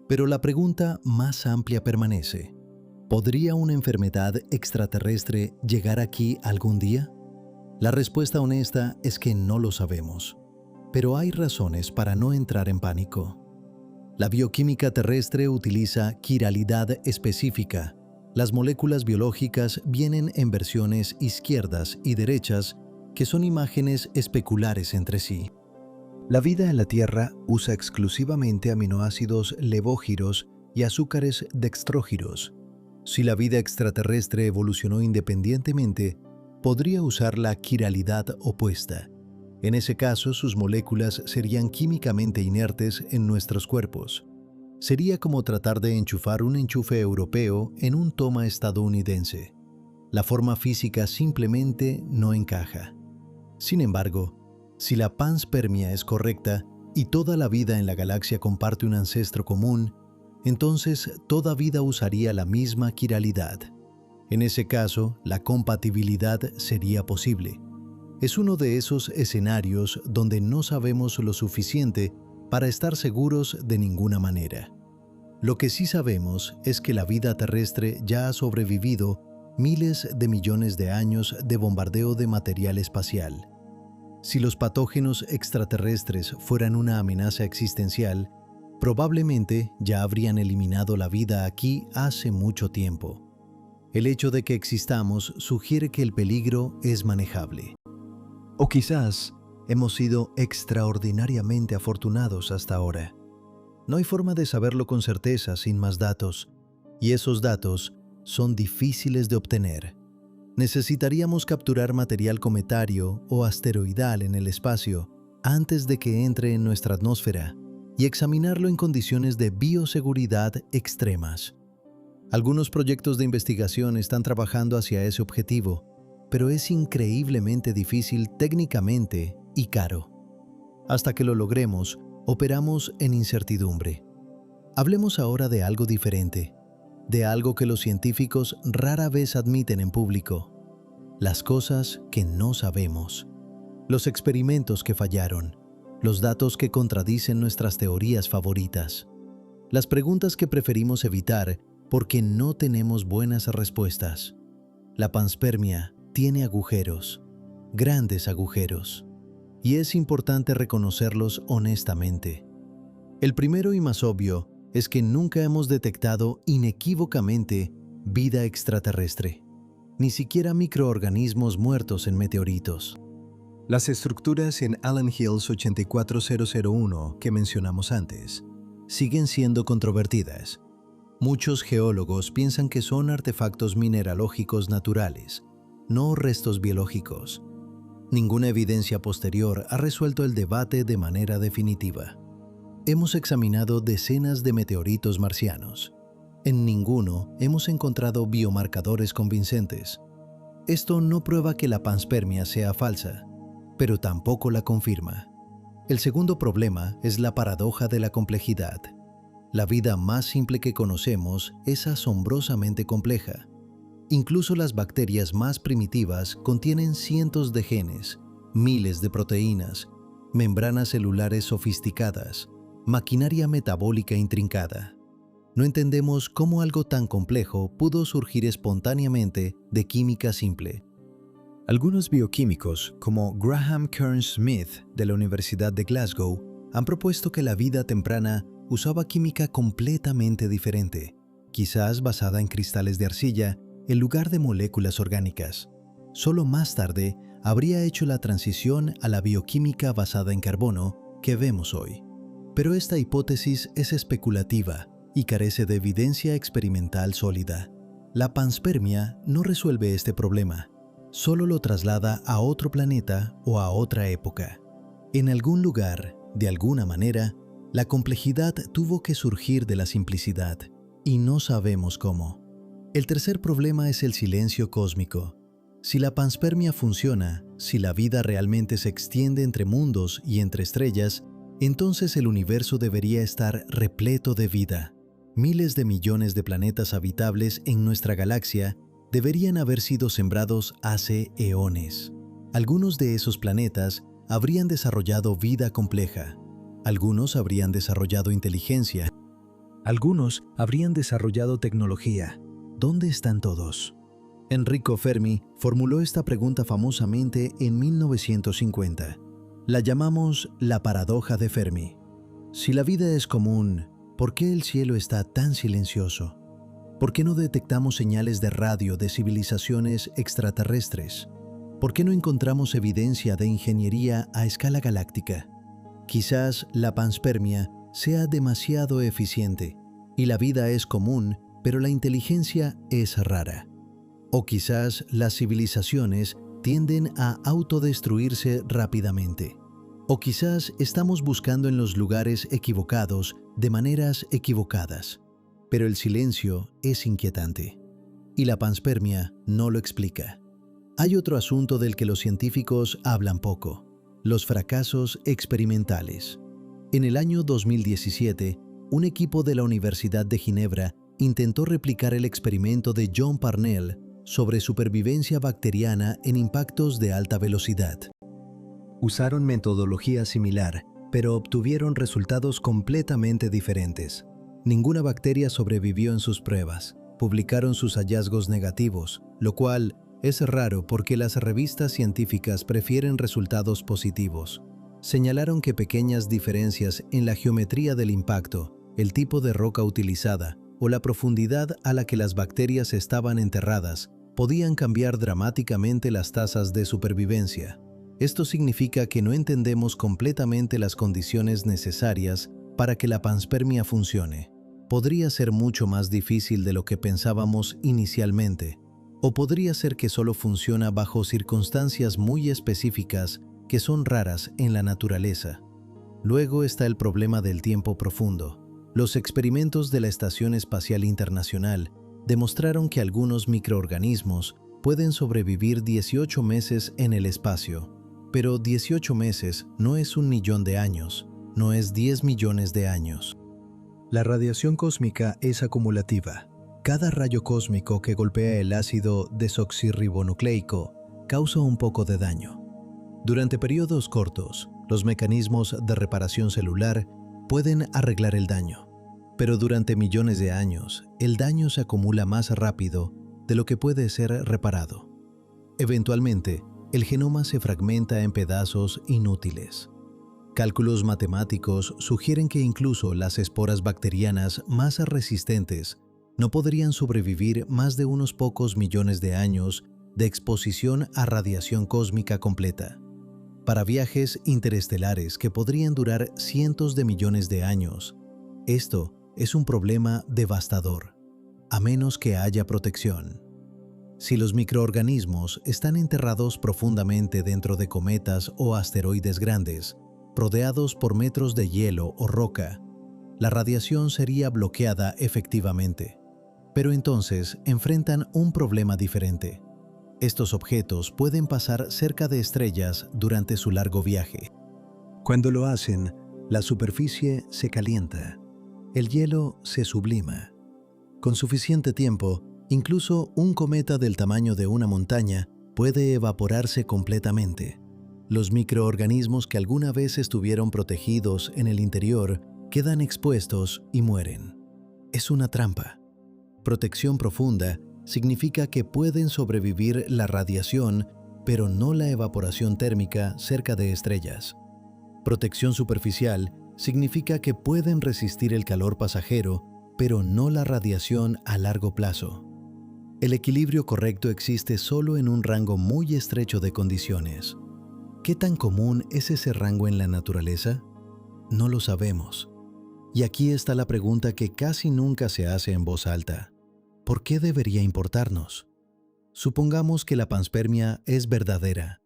Pero la pregunta más amplia permanece: ¿podría una enfermedad extraterrestre llegar aquí algún día? La respuesta honesta es que no lo sabemos. Pero hay razones para no entrar en pánico. La bioquímica terrestre utiliza quiralidad específica. Las moléculas biológicas vienen en versiones izquierdas y derechas que son imágenes especulares entre sí. La vida en la Tierra usa exclusivamente aminoácidos levógiros y azúcares dextrógiros. Si la vida extraterrestre evolucionó independientemente, podría usar la quiralidad opuesta. En ese caso, sus moléculas serían químicamente inertes en nuestros cuerpos. Sería como tratar de enchufar un enchufe europeo en un toma estadounidense. La forma física simplemente no encaja. Sin embargo, si la panspermia es correcta y toda la vida en la galaxia comparte un ancestro común, entonces toda vida usaría la misma quiralidad. En ese caso, la compatibilidad sería posible. Es uno de esos escenarios donde no sabemos lo suficiente para estar seguros de ninguna manera. Lo que sí sabemos es que la vida terrestre ya ha sobrevivido miles de millones de años de bombardeo de material espacial. Si los patógenos extraterrestres fueran una amenaza existencial, probablemente ya habrían eliminado la vida aquí hace mucho tiempo. El hecho de que existamos sugiere que el peligro es manejable. O quizás hemos sido extraordinariamente afortunados hasta ahora. No hay forma de saberlo con certeza sin más datos, y esos datos son difíciles de obtener. Necesitaríamos capturar material cometario o asteroidal en el espacio antes de que entre en nuestra atmósfera y examinarlo en condiciones de bioseguridad extremas. Algunos proyectos de investigación están trabajando hacia ese objetivo, pero es increíblemente difícil técnicamente y caro. Hasta que lo logremos, operamos en incertidumbre. Hablemos ahora de algo diferente, de algo que los científicos rara vez admiten en público: las cosas que no sabemos, los experimentos que fallaron, los datos que contradicen nuestras teorías favoritas, las preguntas que preferimos evitar porque no tenemos buenas respuestas. La panspermia tiene agujeros, grandes agujeros, y es importante reconocerlos honestamente. El primero y más obvio es que nunca hemos detectado inequívocamente vida extraterrestre, ni siquiera microorganismos muertos en meteoritos. Las estructuras en Allen Hills 84001 que mencionamos antes siguen siendo controvertidas. Muchos geólogos piensan que son artefactos mineralógicos naturales, no restos biológicos. Ninguna evidencia posterior ha resuelto el debate de manera definitiva. Hemos examinado decenas de meteoritos marcianos. En ninguno hemos encontrado biomarcadores convincentes. Esto no prueba que la panspermia sea falsa, pero tampoco la confirma. El segundo problema es la paradoja de la complejidad. La vida más simple que conocemos es asombrosamente compleja. Incluso las bacterias más primitivas contienen cientos de genes, miles de proteínas, membranas celulares sofisticadas, maquinaria metabólica intrincada. No entendemos cómo algo tan complejo pudo surgir espontáneamente de química simple. Algunos bioquímicos, como Graham Kearns Smith de la Universidad de Glasgow, han propuesto que la vida temprana usaba química completamente diferente, quizás basada en cristales de arcilla en lugar de moléculas orgánicas. Solo más tarde habría hecho la transición a la bioquímica basada en carbono que vemos hoy. Pero esta hipótesis es especulativa y carece de evidencia experimental sólida. La panspermia no resuelve este problema, solo lo traslada a otro planeta o a otra época. En algún lugar, de alguna manera, la complejidad tuvo que surgir de la simplicidad, y no sabemos cómo. El tercer problema es el silencio cósmico. Si la panspermia funciona, si la vida realmente se extiende entre mundos y entre estrellas, entonces el universo debería estar repleto de vida. Miles de millones de planetas habitables en nuestra galaxia deberían haber sido sembrados hace eones. Algunos de esos planetas habrían desarrollado vida compleja. Algunos habrían desarrollado inteligencia. Algunos habrían desarrollado tecnología. ¿Dónde están todos? Enrico Fermi formuló esta pregunta famosamente en 1950. La llamamos la paradoja de Fermi. Si la vida es común, ¿por qué el cielo está tan silencioso? ¿Por qué no detectamos señales de radio de civilizaciones extraterrestres? ¿Por qué no encontramos evidencia de ingeniería a escala galáctica? Quizás la panspermia sea demasiado eficiente y la vida es común, pero la inteligencia es rara. O quizás las civilizaciones tienden a autodestruirse rápidamente. O quizás estamos buscando en los lugares equivocados de maneras equivocadas. Pero el silencio es inquietante. Y la panspermia no lo explica. Hay otro asunto del que los científicos hablan poco: los fracasos experimentales. En el año 2017, un equipo de la Universidad de Ginebra intentó replicar el experimento de John Parnell sobre supervivencia bacteriana en impactos de alta velocidad. Usaron metodología similar, pero obtuvieron resultados completamente diferentes. Ninguna bacteria sobrevivió en sus pruebas. Publicaron sus hallazgos negativos, lo cual es raro porque las revistas científicas prefieren resultados positivos. Señalaron que pequeñas diferencias en la geometría del impacto, el tipo de roca utilizada o la profundidad a la que las bacterias estaban enterradas podían cambiar dramáticamente las tasas de supervivencia. Esto significa que no entendemos completamente las condiciones necesarias para que la panspermia funcione. Podría ser mucho más difícil de lo que pensábamos inicialmente, o podría ser que solo funciona bajo circunstancias muy específicas que son raras en la naturaleza. Luego está el problema del tiempo profundo. Los experimentos de la Estación Espacial Internacional demostraron que algunos microorganismos pueden sobrevivir 18 meses en el espacio. Pero 18 meses no es 1.000.000 de años, no es 10 millones de años. La radiación cósmica es acumulativa. Cada rayo cósmico que golpea el ácido desoxirribonucleico causa un poco de daño. Durante periodos cortos, los mecanismos de reparación celular pueden arreglar el daño. Pero durante millones de años, el daño se acumula más rápido de lo que puede ser reparado. Eventualmente, el genoma se fragmenta en pedazos inútiles. Cálculos matemáticos sugieren que incluso las esporas bacterianas más resistentes no podrían sobrevivir más de unos pocos millones de años de exposición a radiación cósmica completa. Para viajes interestelares que podrían durar cientos de millones de años, esto es un problema devastador, a menos que haya protección. Si los microorganismos están enterrados profundamente dentro de cometas o asteroides grandes, rodeados por metros de hielo o roca, la radiación sería bloqueada efectivamente. Pero entonces enfrentan un problema diferente. Estos objetos pueden pasar cerca de estrellas durante su largo viaje. Cuando lo hacen, la superficie se calienta. El hielo se sublima. Con suficiente tiempo, incluso un cometa del tamaño de una montaña puede evaporarse completamente. Los microorganismos que alguna vez estuvieron protegidos en el interior quedan expuestos y mueren. Es una trampa. Protección profunda significa que pueden sobrevivir la radiación, pero no la evaporación térmica cerca de estrellas. Protección superficial significa que pueden resistir el calor pasajero, pero no la radiación a largo plazo. El equilibrio correcto existe solo en un rango muy estrecho de condiciones. ¿Qué tan común es ese rango en la naturaleza? No lo sabemos. Y aquí está la pregunta que casi nunca se hace en voz alta. ¿Por qué debería importarnos? Supongamos que la panspermia es verdadera.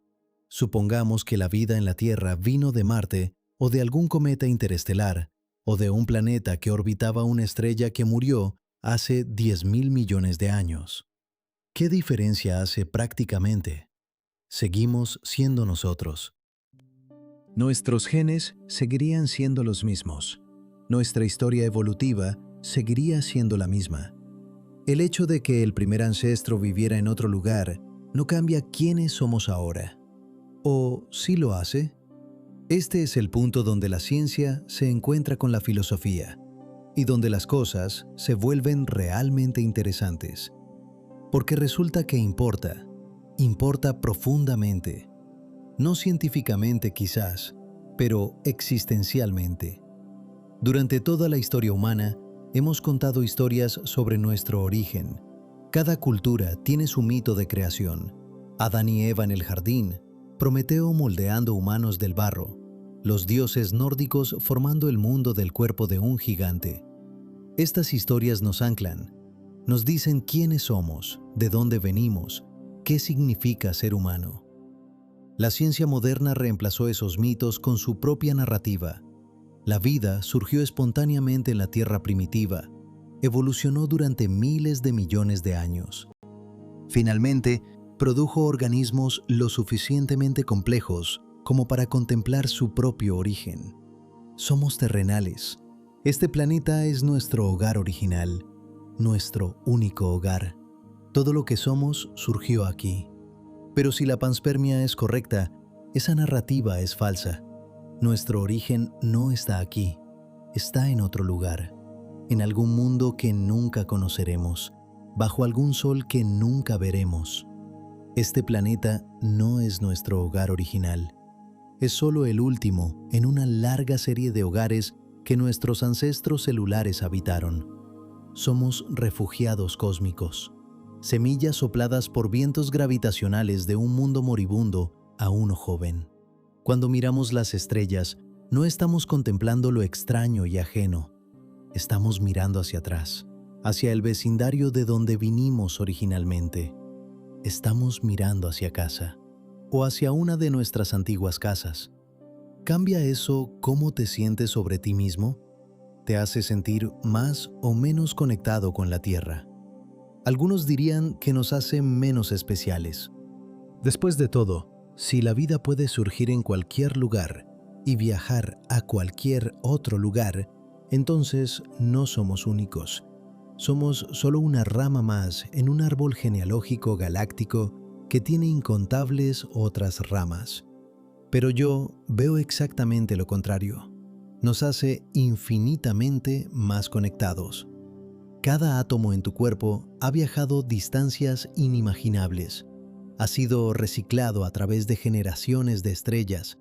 Supongamos que la vida en la Tierra vino de Marte o de algún cometa interestelar o de un planeta que orbitaba una estrella que murió hace 10.000 millones de años. ¿Qué diferencia hace prácticamente? Seguimos siendo nosotros. Nuestros genes seguirían siendo los mismos. Nuestra historia evolutiva seguiría siendo la misma. El hecho de que el primer ancestro viviera en otro lugar no cambia quiénes somos ahora. ¿O sí lo hace? Este es el punto donde la ciencia se encuentra con la filosofía y donde las cosas se vuelven realmente interesantes. Porque resulta que importa profundamente. No científicamente quizás, pero existencialmente. Durante toda la historia humana, hemos contado historias sobre nuestro origen. Cada cultura tiene su mito de creación. Adán y Eva en el jardín, Prometeo moldeando humanos del barro, los dioses nórdicos formando el mundo del cuerpo de un gigante. Estas historias nos anclan, nos dicen quiénes somos, de dónde venimos, qué significa ser humano. La ciencia moderna reemplazó esos mitos con su propia narrativa. La vida surgió espontáneamente en la Tierra primitiva, evolucionó durante miles de millones de años. Finalmente, produjo organismos lo suficientemente complejos como para contemplar su propio origen. Somos terrenales. Este planeta es nuestro hogar original, nuestro único hogar. Todo lo que somos surgió aquí. Pero si la panspermia es correcta, esa narrativa es falsa. Nuestro origen no está aquí, está en otro lugar, en algún mundo que nunca conoceremos, bajo algún sol que nunca veremos. Este planeta no es nuestro hogar original. Es solo el último en una larga serie de hogares que nuestros ancestros celulares habitaron. Somos refugiados cósmicos, semillas sopladas por vientos gravitacionales de un mundo moribundo a uno joven. Cuando miramos las estrellas, no estamos contemplando lo extraño y ajeno. Estamos mirando hacia atrás, hacia el vecindario de donde vinimos originalmente. Estamos mirando hacia casa, o hacia una de nuestras antiguas casas. ¿Cambia eso cómo te sientes sobre ti mismo? ¿Te hace sentir más o menos conectado con la Tierra? Algunos dirían que nos hace menos especiales. Después de todo, si la vida puede surgir en cualquier lugar y viajar a cualquier otro lugar, entonces no somos únicos. Somos solo una rama más en un árbol genealógico galáctico que tiene incontables otras ramas. Pero yo veo exactamente lo contrario. Nos hace infinitamente más conectados. Cada átomo en tu cuerpo ha viajado distancias inimaginables. Ha sido reciclado a través de generaciones de estrellas,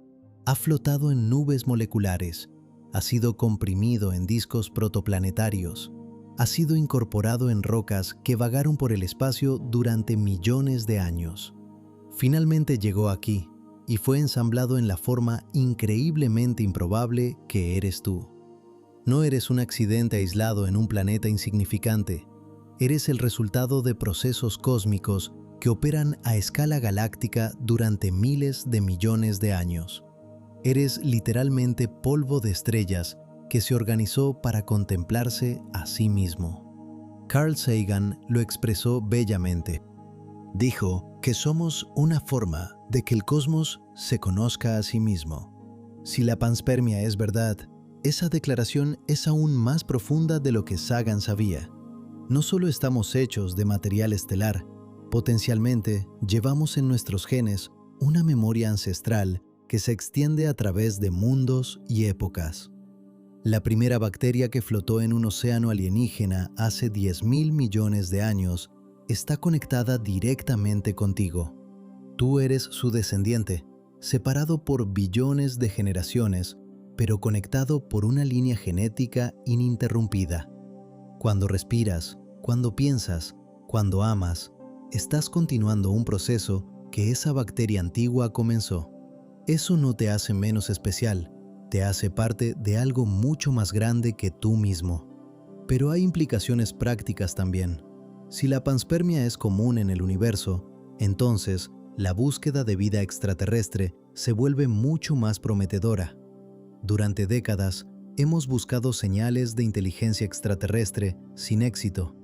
ha flotado en nubes moleculares, ha sido comprimido en discos protoplanetarios, ha sido incorporado en rocas que vagaron por el espacio durante millones de años. Finalmente llegó aquí y fue ensamblado en la forma increíblemente improbable que eres tú. No eres un accidente aislado en un planeta insignificante. Eres el resultado de procesos cósmicos que operan a escala galáctica durante miles de millones de años. Eres literalmente polvo de estrellas que se organizó para contemplarse a sí mismo. Carl Sagan lo expresó bellamente. Dijo que somos una forma de que el cosmos se conozca a sí mismo. Si la panspermia es verdad, esa declaración es aún más profunda de lo que Sagan sabía. No solo estamos hechos de material estelar, potencialmente llevamos en nuestros genes una memoria ancestral que se extiende a través de mundos y épocas. La primera bacteria que flotó en un océano alienígena hace 10.000 millones de años está conectada directamente contigo. Tú eres su descendiente, separado por billones de generaciones, pero conectado por una línea genética ininterrumpida. Cuando respiras, cuando piensas, cuando amas, estás continuando un proceso que esa bacteria antigua comenzó. Eso no te hace menos especial, te hace parte de algo mucho más grande que tú mismo. Pero hay implicaciones prácticas también. Si la panspermia es común en el universo, entonces la búsqueda de vida extraterrestre se vuelve mucho más prometedora. Durante décadas, hemos buscado señales de inteligencia extraterrestre sin éxito.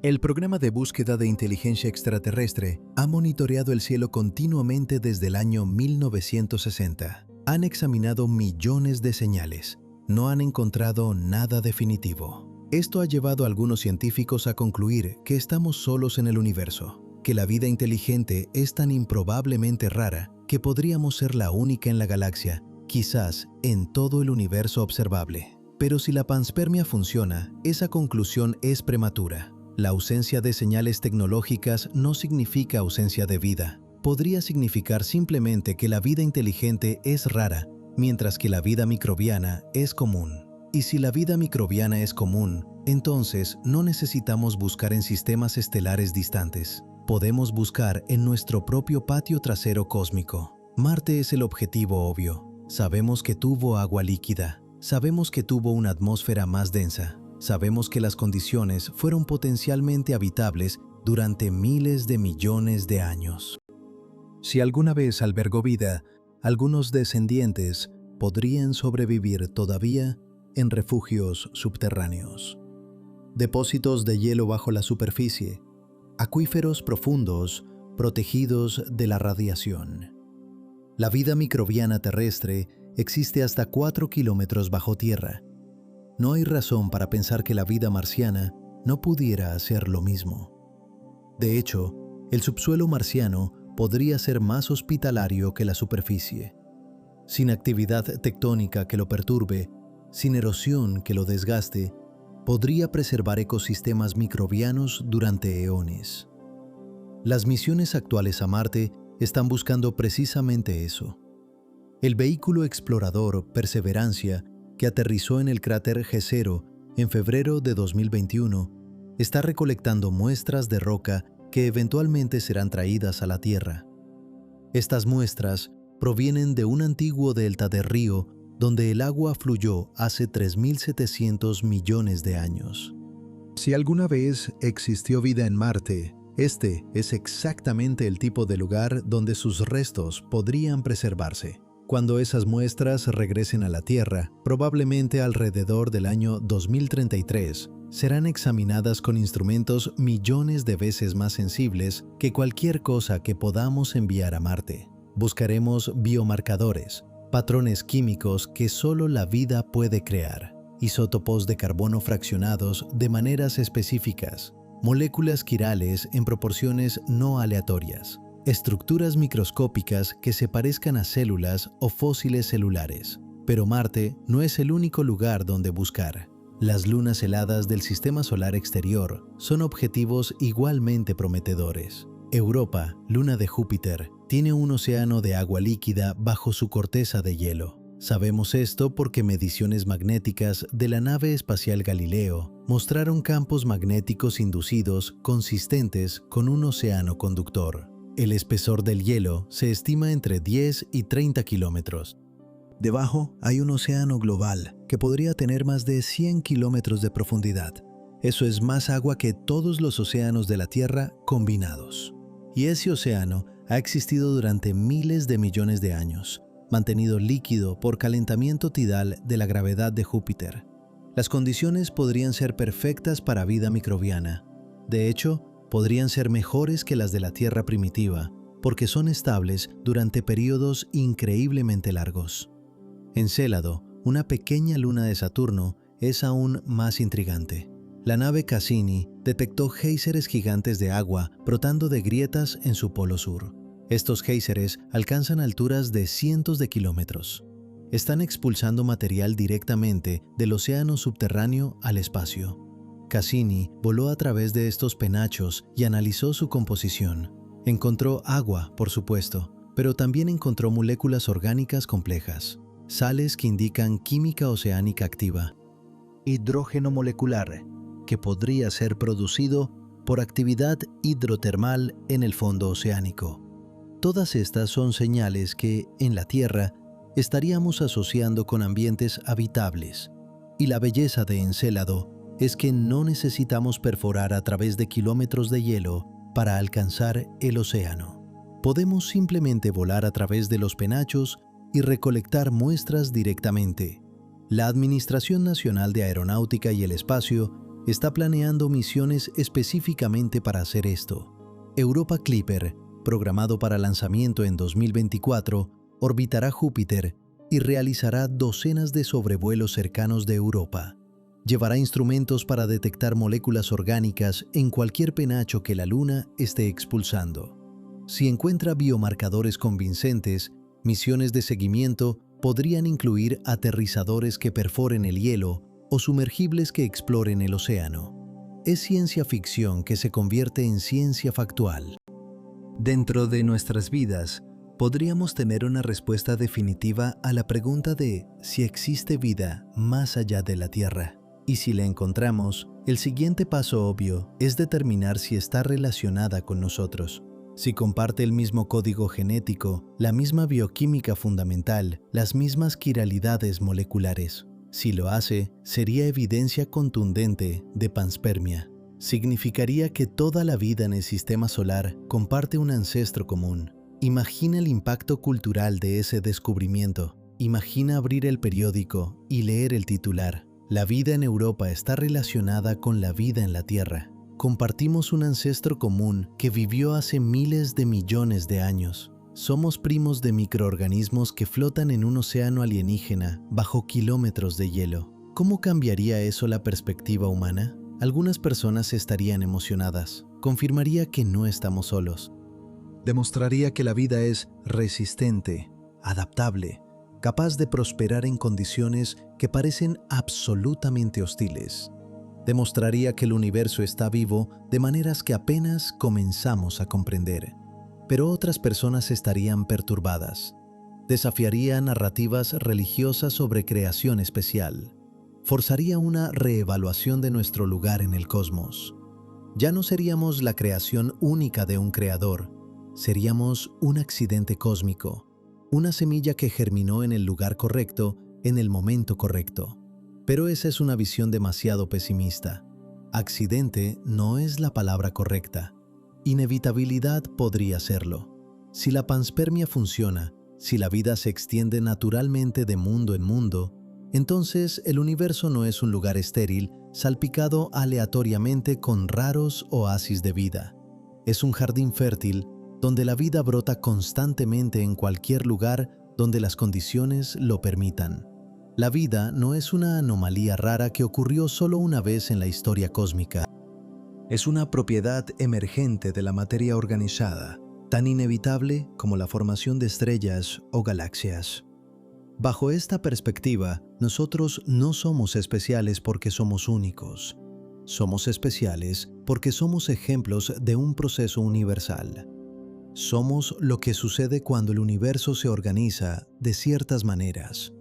El programa de búsqueda de inteligencia extraterrestre ha monitoreado el cielo continuamente desde el año 1960. Han examinado millones de señales. No han encontrado nada definitivo. Esto ha llevado a algunos científicos a concluir que estamos solos en el universo, que la vida inteligente es tan improbablemente rara que podríamos ser la única en la galaxia, quizás en todo el universo observable. Pero si la panspermia funciona, esa conclusión es prematura. La ausencia de señales tecnológicas no significa ausencia de vida. Podría significar simplemente que la vida inteligente es rara, mientras que la vida microbiana es común. Y si la vida microbiana es común, entonces no necesitamos buscar en sistemas estelares distantes. Podemos buscar en nuestro propio patio trasero cósmico. Marte es el objetivo obvio. Sabemos que tuvo agua líquida. Sabemos que tuvo una atmósfera más densa. Sabemos que las condiciones fueron potencialmente habitables durante miles de millones de años. Si alguna vez albergó vida, algunos descendientes podrían sobrevivir todavía en refugios subterráneos. Depósitos de hielo bajo la superficie, acuíferos profundos protegidos de la radiación. La vida microbiana terrestre existe hasta 4 kilómetros bajo tierra. No hay razón para pensar que la vida marciana no pudiera hacer lo mismo. De hecho, el subsuelo marciano podría ser más hospitalario que la superficie. Sin actividad tectónica que lo perturbe, sin erosión que lo desgaste, podría preservar ecosistemas microbianos durante eones. Las misiones actuales a Marte están buscando precisamente eso. El vehículo explorador Perseverancia, que aterrizó en el cráter Jezero en febrero de 2021, está recolectando muestras de roca que eventualmente serán traídas a la Tierra. Estas muestras provienen de un antiguo delta de río donde el agua fluyó hace 3.700 millones de años. Si alguna vez existió vida en Marte, este es exactamente el tipo de lugar donde sus restos podrían preservarse. Cuando esas muestras regresen a la Tierra, probablemente alrededor del año 2033, serán examinadas con instrumentos millones de veces más sensibles que cualquier cosa que podamos enviar a Marte. Buscaremos biomarcadores, patrones químicos que solo la vida puede crear, isótopos de carbono fraccionados de maneras específicas, moléculas quirales en proporciones no aleatorias, estructuras microscópicas que se parezcan a células o fósiles celulares. Pero Marte no es el único lugar donde buscar. Las lunas heladas del sistema solar exterior son objetivos igualmente prometedores. Europa, luna de Júpiter, tiene un océano de agua líquida bajo su corteza de hielo. Sabemos esto porque mediciones magnéticas de la nave espacial Galileo mostraron campos magnéticos inducidos consistentes con un océano conductor. El espesor del hielo se estima entre 10 y 30 kilómetros. Debajo hay un océano global que podría tener más de 100 kilómetros de profundidad. Eso es más agua que todos los océanos de la Tierra combinados. Y ese océano ha existido durante miles de millones de años, mantenido líquido por calentamiento tidal de la gravedad de Júpiter. Las condiciones podrían ser perfectas para vida microbiana. De hecho, podrían ser mejores que las de la Tierra primitiva, porque son estables durante periodos increíblemente largos. Encélado, una pequeña luna de Saturno, es aún más intrigante. La nave Cassini detectó géiseres gigantes de agua brotando de grietas en su polo sur. Estos géiseres alcanzan alturas de cientos de kilómetros. Están expulsando material directamente del océano subterráneo al espacio. Cassini voló a través de estos penachos y analizó su composición. Encontró agua, por supuesto, pero también encontró moléculas orgánicas complejas, sales que indican química oceánica activa, hidrógeno molecular, que podría ser producido por actividad hidrotermal en el fondo oceánico. Todas estas son señales que, en la Tierra, estaríamos asociando con ambientes habitables. Y la belleza de Encélado es que no necesitamos perforar a través de kilómetros de hielo para alcanzar el océano. Podemos simplemente volar a través de los penachos y recolectar muestras directamente. La Administración Nacional de Aeronáutica y el Espacio está planeando misiones específicamente para hacer esto. Europa Clipper, programado para lanzamiento en 2024, orbitará Júpiter y realizará docenas de sobrevuelos cercanos de Europa. Llevará instrumentos para detectar moléculas orgánicas en cualquier penacho que la Luna esté expulsando. Si encuentra biomarcadores convincentes, misiones de seguimiento podrían incluir aterrizadores que perforen el hielo o sumergibles que exploren el océano. Es ciencia ficción que se convierte en ciencia factual. Dentro de nuestras vidas, podríamos tener una respuesta definitiva a la pregunta de si existe vida más allá de la Tierra. Y si la encontramos, el siguiente paso obvio es determinar si está relacionada con nosotros. Si comparte el mismo código genético, la misma bioquímica fundamental, las mismas quiralidades moleculares. Si lo hace, sería evidencia contundente de panspermia. Significaría que toda la vida en el sistema solar comparte un ancestro común. Imagina el impacto cultural de ese descubrimiento. Imagina abrir el periódico y leer el titular: "La vida en Europa está relacionada con la vida en la Tierra. Compartimos un ancestro común que vivió hace miles de millones de años. Somos primos de microorganismos que flotan en un océano alienígena bajo kilómetros de hielo". ¿Cómo cambiaría eso la perspectiva humana? Algunas personas estarían emocionadas. Confirmaría que no estamos solos. Demostraría que la vida es resistente, adaptable, capaz de prosperar en condiciones que parecen absolutamente hostiles. Demostraría que el universo está vivo de maneras que apenas comenzamos a comprender. Pero otras personas estarían perturbadas. Desafiaría narrativas religiosas sobre creación especial. Forzaría una reevaluación de nuestro lugar en el cosmos. Ya no seríamos la creación única de un creador. Seríamos un accidente cósmico, una semilla que germinó en el lugar correcto, en el momento correcto. Pero esa es una visión demasiado pesimista. Accidente no es la palabra correcta. Inevitabilidad podría serlo. Si la panspermia funciona, si la vida se extiende naturalmente de mundo en mundo, entonces el universo no es un lugar estéril, salpicado aleatoriamente con raros oasis de vida. Es un jardín fértil donde la vida brota constantemente en cualquier lugar donde las condiciones lo permitan. La vida no es una anomalía rara que ocurrió solo una vez en la historia cósmica. Es una propiedad emergente de la materia organizada, tan inevitable como la formación de estrellas o galaxias. Bajo esta perspectiva, nosotros no somos especiales porque somos únicos. Somos especiales porque somos ejemplos de un proceso universal. Somos lo que sucede cuando el universo se organiza de ciertas maneras.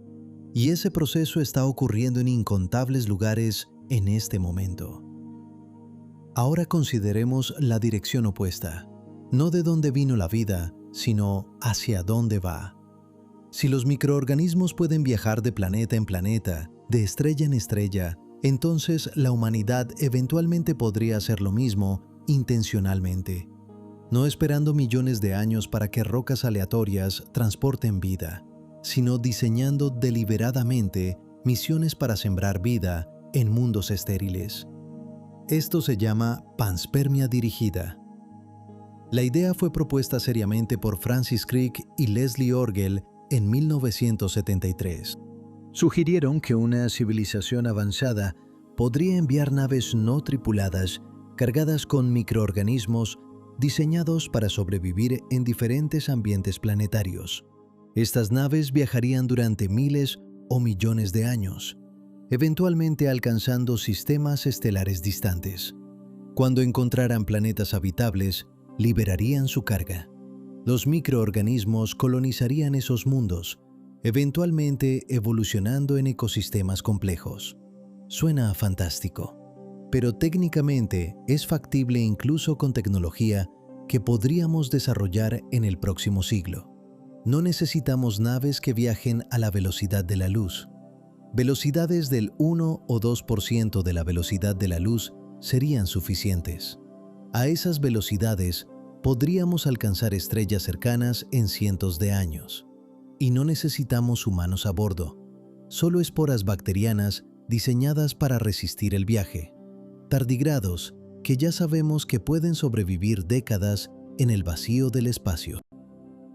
Y ese proceso está ocurriendo en incontables lugares en este momento. Ahora consideremos la dirección opuesta. No de dónde vino la vida, sino hacia dónde va. Si los microorganismos pueden viajar de planeta en planeta, de estrella en estrella, entonces la humanidad eventualmente podría hacer lo mismo intencionalmente. No esperando millones de años para que rocas aleatorias transporten vida, sino diseñando deliberadamente misiones para sembrar vida en mundos estériles. Esto se llama panspermia dirigida. La idea fue propuesta seriamente por Francis Crick y Leslie Orgel en 1973. Sugirieron que una civilización avanzada podría enviar naves no tripuladas cargadas con microorganismos diseñados para sobrevivir en diferentes ambientes planetarios. Estas naves viajarían durante miles o millones de años, eventualmente alcanzando sistemas estelares distantes. Cuando encontraran planetas habitables, liberarían su carga. Los microorganismos colonizarían esos mundos, eventualmente evolucionando en ecosistemas complejos. Suena fantástico, pero técnicamente es factible incluso con tecnología que podríamos desarrollar en el próximo siglo. No necesitamos naves que viajen a la velocidad de la luz. Velocidades del 1 o 2% de la velocidad de la luz serían suficientes. A esas velocidades podríamos alcanzar estrellas cercanas en cientos de años. Y no necesitamos humanos a bordo, solo esporas bacterianas diseñadas para resistir el viaje. Tardigrados que ya sabemos que pueden sobrevivir décadas en el vacío del espacio.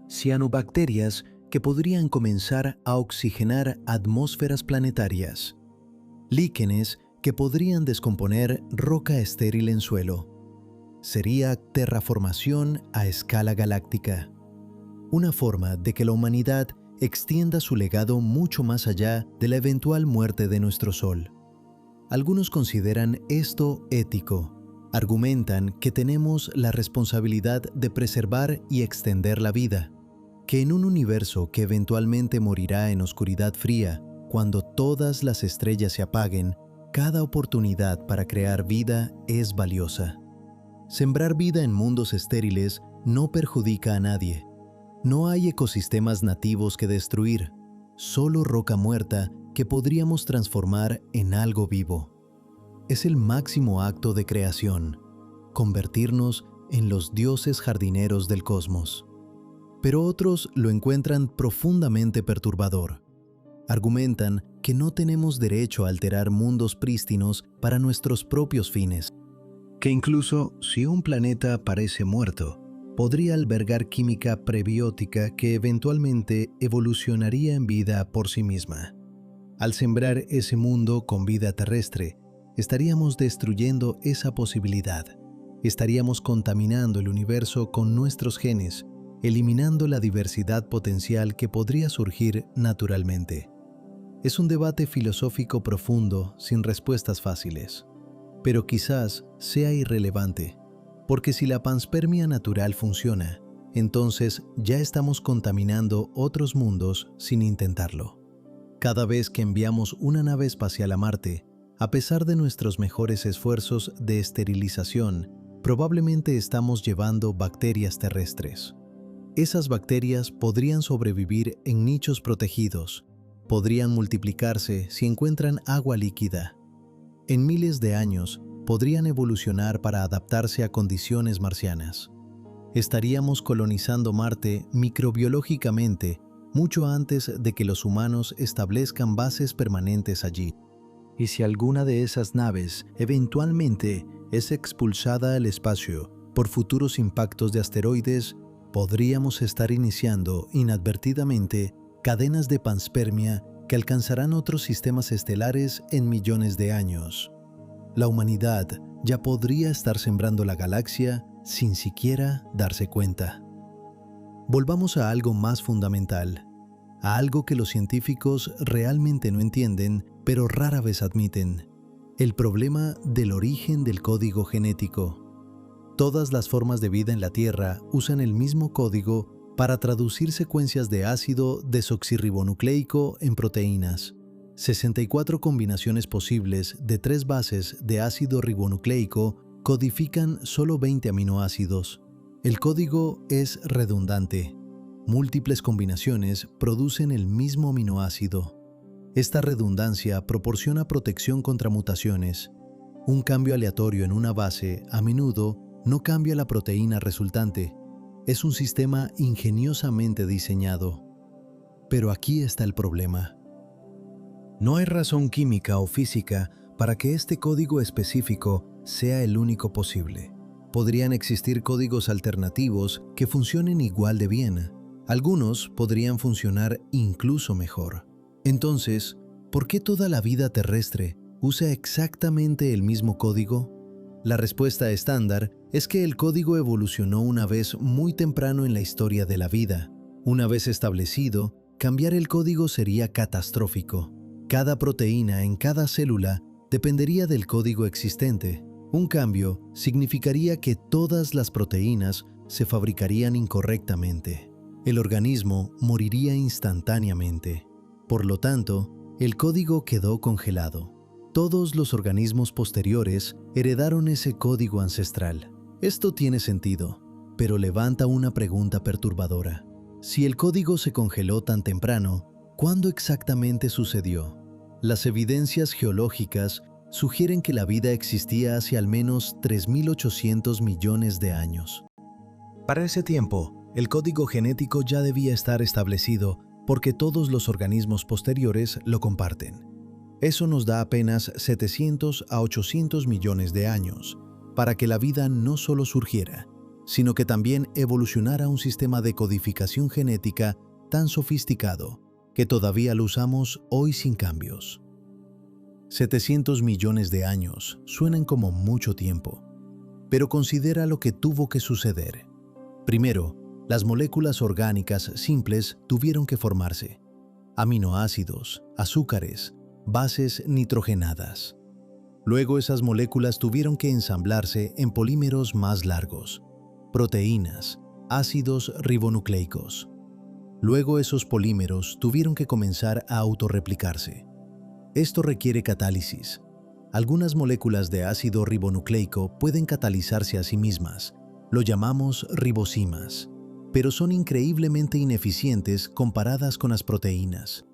Cianobacterias que podrían comenzar a oxigenar atmósferas planetarias. Líquenes que podrían descomponer roca estéril en suelo. Sería terraformación a escala galáctica. Una forma de que la humanidad extienda su legado mucho más allá de la eventual muerte de nuestro Sol. Algunos consideran esto ético. Argumentan que tenemos la responsabilidad de preservar y extender la vida, que en un universo que eventualmente morirá en oscuridad fría, cuando todas las estrellas se apaguen, cada oportunidad para crear vida es valiosa. Sembrar vida en mundos estériles no perjudica a nadie. No hay ecosistemas nativos que destruir, solo roca muerta que podríamos transformar en algo vivo. Es el máximo acto de creación, convertirnos en los dioses jardineros del cosmos. pero otros lo encuentran profundamente perturbador. Argumentan que no tenemos derecho a alterar mundos prístinos para nuestros propios fines, que incluso si un planeta parece muerto, podría albergar química prebiótica que eventualmente evolucionaría en vida por sí misma. Al sembrar ese mundo con vida terrestre, estaríamos destruyendo esa posibilidad. Estaríamos contaminando el universo con nuestros genes, eliminando la diversidad potencial que podría surgir naturalmente. Es un debate filosófico profundo, sin respuestas fáciles. Pero quizás sea irrelevante, porque si la panspermia natural funciona, entonces ya estamos contaminando otros mundos sin intentarlo. Cada vez que enviamos una nave espacial a Marte, a pesar de nuestros mejores esfuerzos de esterilización, probablemente estamos llevando bacterias terrestres. Esas bacterias podrían sobrevivir en nichos protegidos, podrían multiplicarse si encuentran agua líquida. En miles de años, podrían evolucionar para adaptarse a condiciones marcianas. Estaríamos colonizando Marte microbiológicamente mucho antes de que los humanos establezcan bases permanentes allí. Y si alguna de esas naves eventualmente es expulsada al espacio por futuros impactos de asteroides, podríamos estar iniciando inadvertidamente cadenas de panspermia que alcanzarán otros sistemas estelares en millones de años. La humanidad ya podría estar sembrando la galaxia sin siquiera darse cuenta. Volvamos a algo más fundamental, a algo que los científicos realmente no entienden, pero rara vez admiten: el problema del origen del código genético. Todas las formas de vida en la Tierra usan el mismo código para traducir secuencias de ácido desoxirribonucleico en proteínas. 64 combinaciones posibles de 3 bases de ácido ribonucleico codifican solo 20 aminoácidos. El código es redundante. Múltiples combinaciones producen el mismo aminoácido. Esta redundancia proporciona protección contra mutaciones. Un cambio aleatorio en una base a menudo no cambia la proteína resultante. Es un sistema ingeniosamente diseñado. Pero aquí está el problema. No hay razón química o física para que este código específico sea el único posible. Podrían existir códigos alternativos que funcionen igual de bien. Algunos podrían funcionar incluso mejor. Entonces, ¿por qué toda la vida terrestre usa exactamente el mismo código? La respuesta estándar es que el código evolucionó una vez muy temprano en la historia de la vida. Una vez establecido, cambiar el código sería catastrófico. Cada proteína en cada célula dependería del código existente. Un cambio significaría que todas las proteínas se fabricarían incorrectamente. El organismo moriría instantáneamente. Por lo tanto, el código quedó congelado. Todos los organismos posteriores heredaron ese código ancestral. Esto tiene sentido, pero levanta una pregunta perturbadora. Si el código se congeló tan temprano, ¿cuándo exactamente sucedió? Las evidencias geológicas sugieren que la vida existía hace al menos 3.800 millones de años. Para ese tiempo, el código genético ya debía estar establecido porque todos los organismos posteriores lo comparten. Eso nos da apenas 700 a 800 millones de años para que la vida no solo surgiera, sino que también evolucionara un sistema de codificación genética tan sofisticado que todavía lo usamos hoy sin cambios. 700 millones de años suenan como mucho tiempo, pero considera lo que tuvo que suceder. Primero, las moléculas orgánicas simples tuvieron que formarse. Aminoácidos, azúcares, bases nitrogenadas. Luego esas moléculas tuvieron que ensamblarse en polímeros más largos, proteínas, ácidos ribonucleicos. Luego esos polímeros tuvieron que comenzar a autorreplicarse. Esto requiere catálisis. Algunas moléculas de ácido ribonucleico pueden catalizarse a sí mismas. Lo llamamos ribosimas, pero son increíblemente ineficientes comparadas con las proteínas.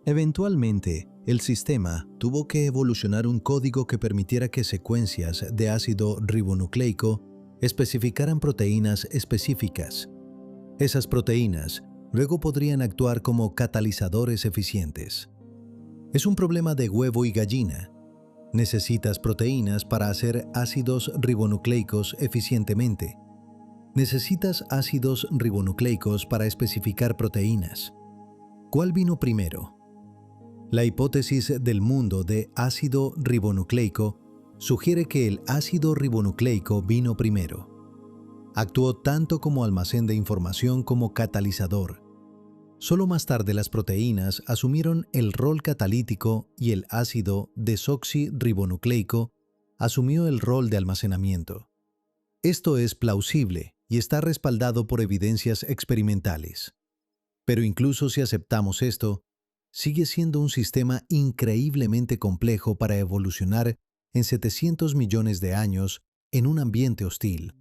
Eventualmente, el sistema tuvo que evolucionar un código que permitiera que secuencias de ácido ribonucleico especificaran proteínas específicas. Esas proteínas luego podrían actuar como catalizadores eficientes. Es un problema de huevo y gallina. Necesitas proteínas para hacer ácidos ribonucleicos eficientemente. Necesitas ácidos ribonucleicos para especificar proteínas. ¿Cuál vino primero? La hipótesis del mundo de ácido ribonucleico sugiere que el ácido ribonucleico vino primero. Actuó tanto como almacén de información como catalizador. Solo más tarde las proteínas asumieron el rol catalítico y el ácido desoxirribonucleico asumió el rol de almacenamiento. Esto es plausible y está respaldado por evidencias experimentales. Pero incluso si aceptamos esto, sigue siendo un sistema increíblemente complejo para evolucionar en 700 millones de años en un ambiente hostil.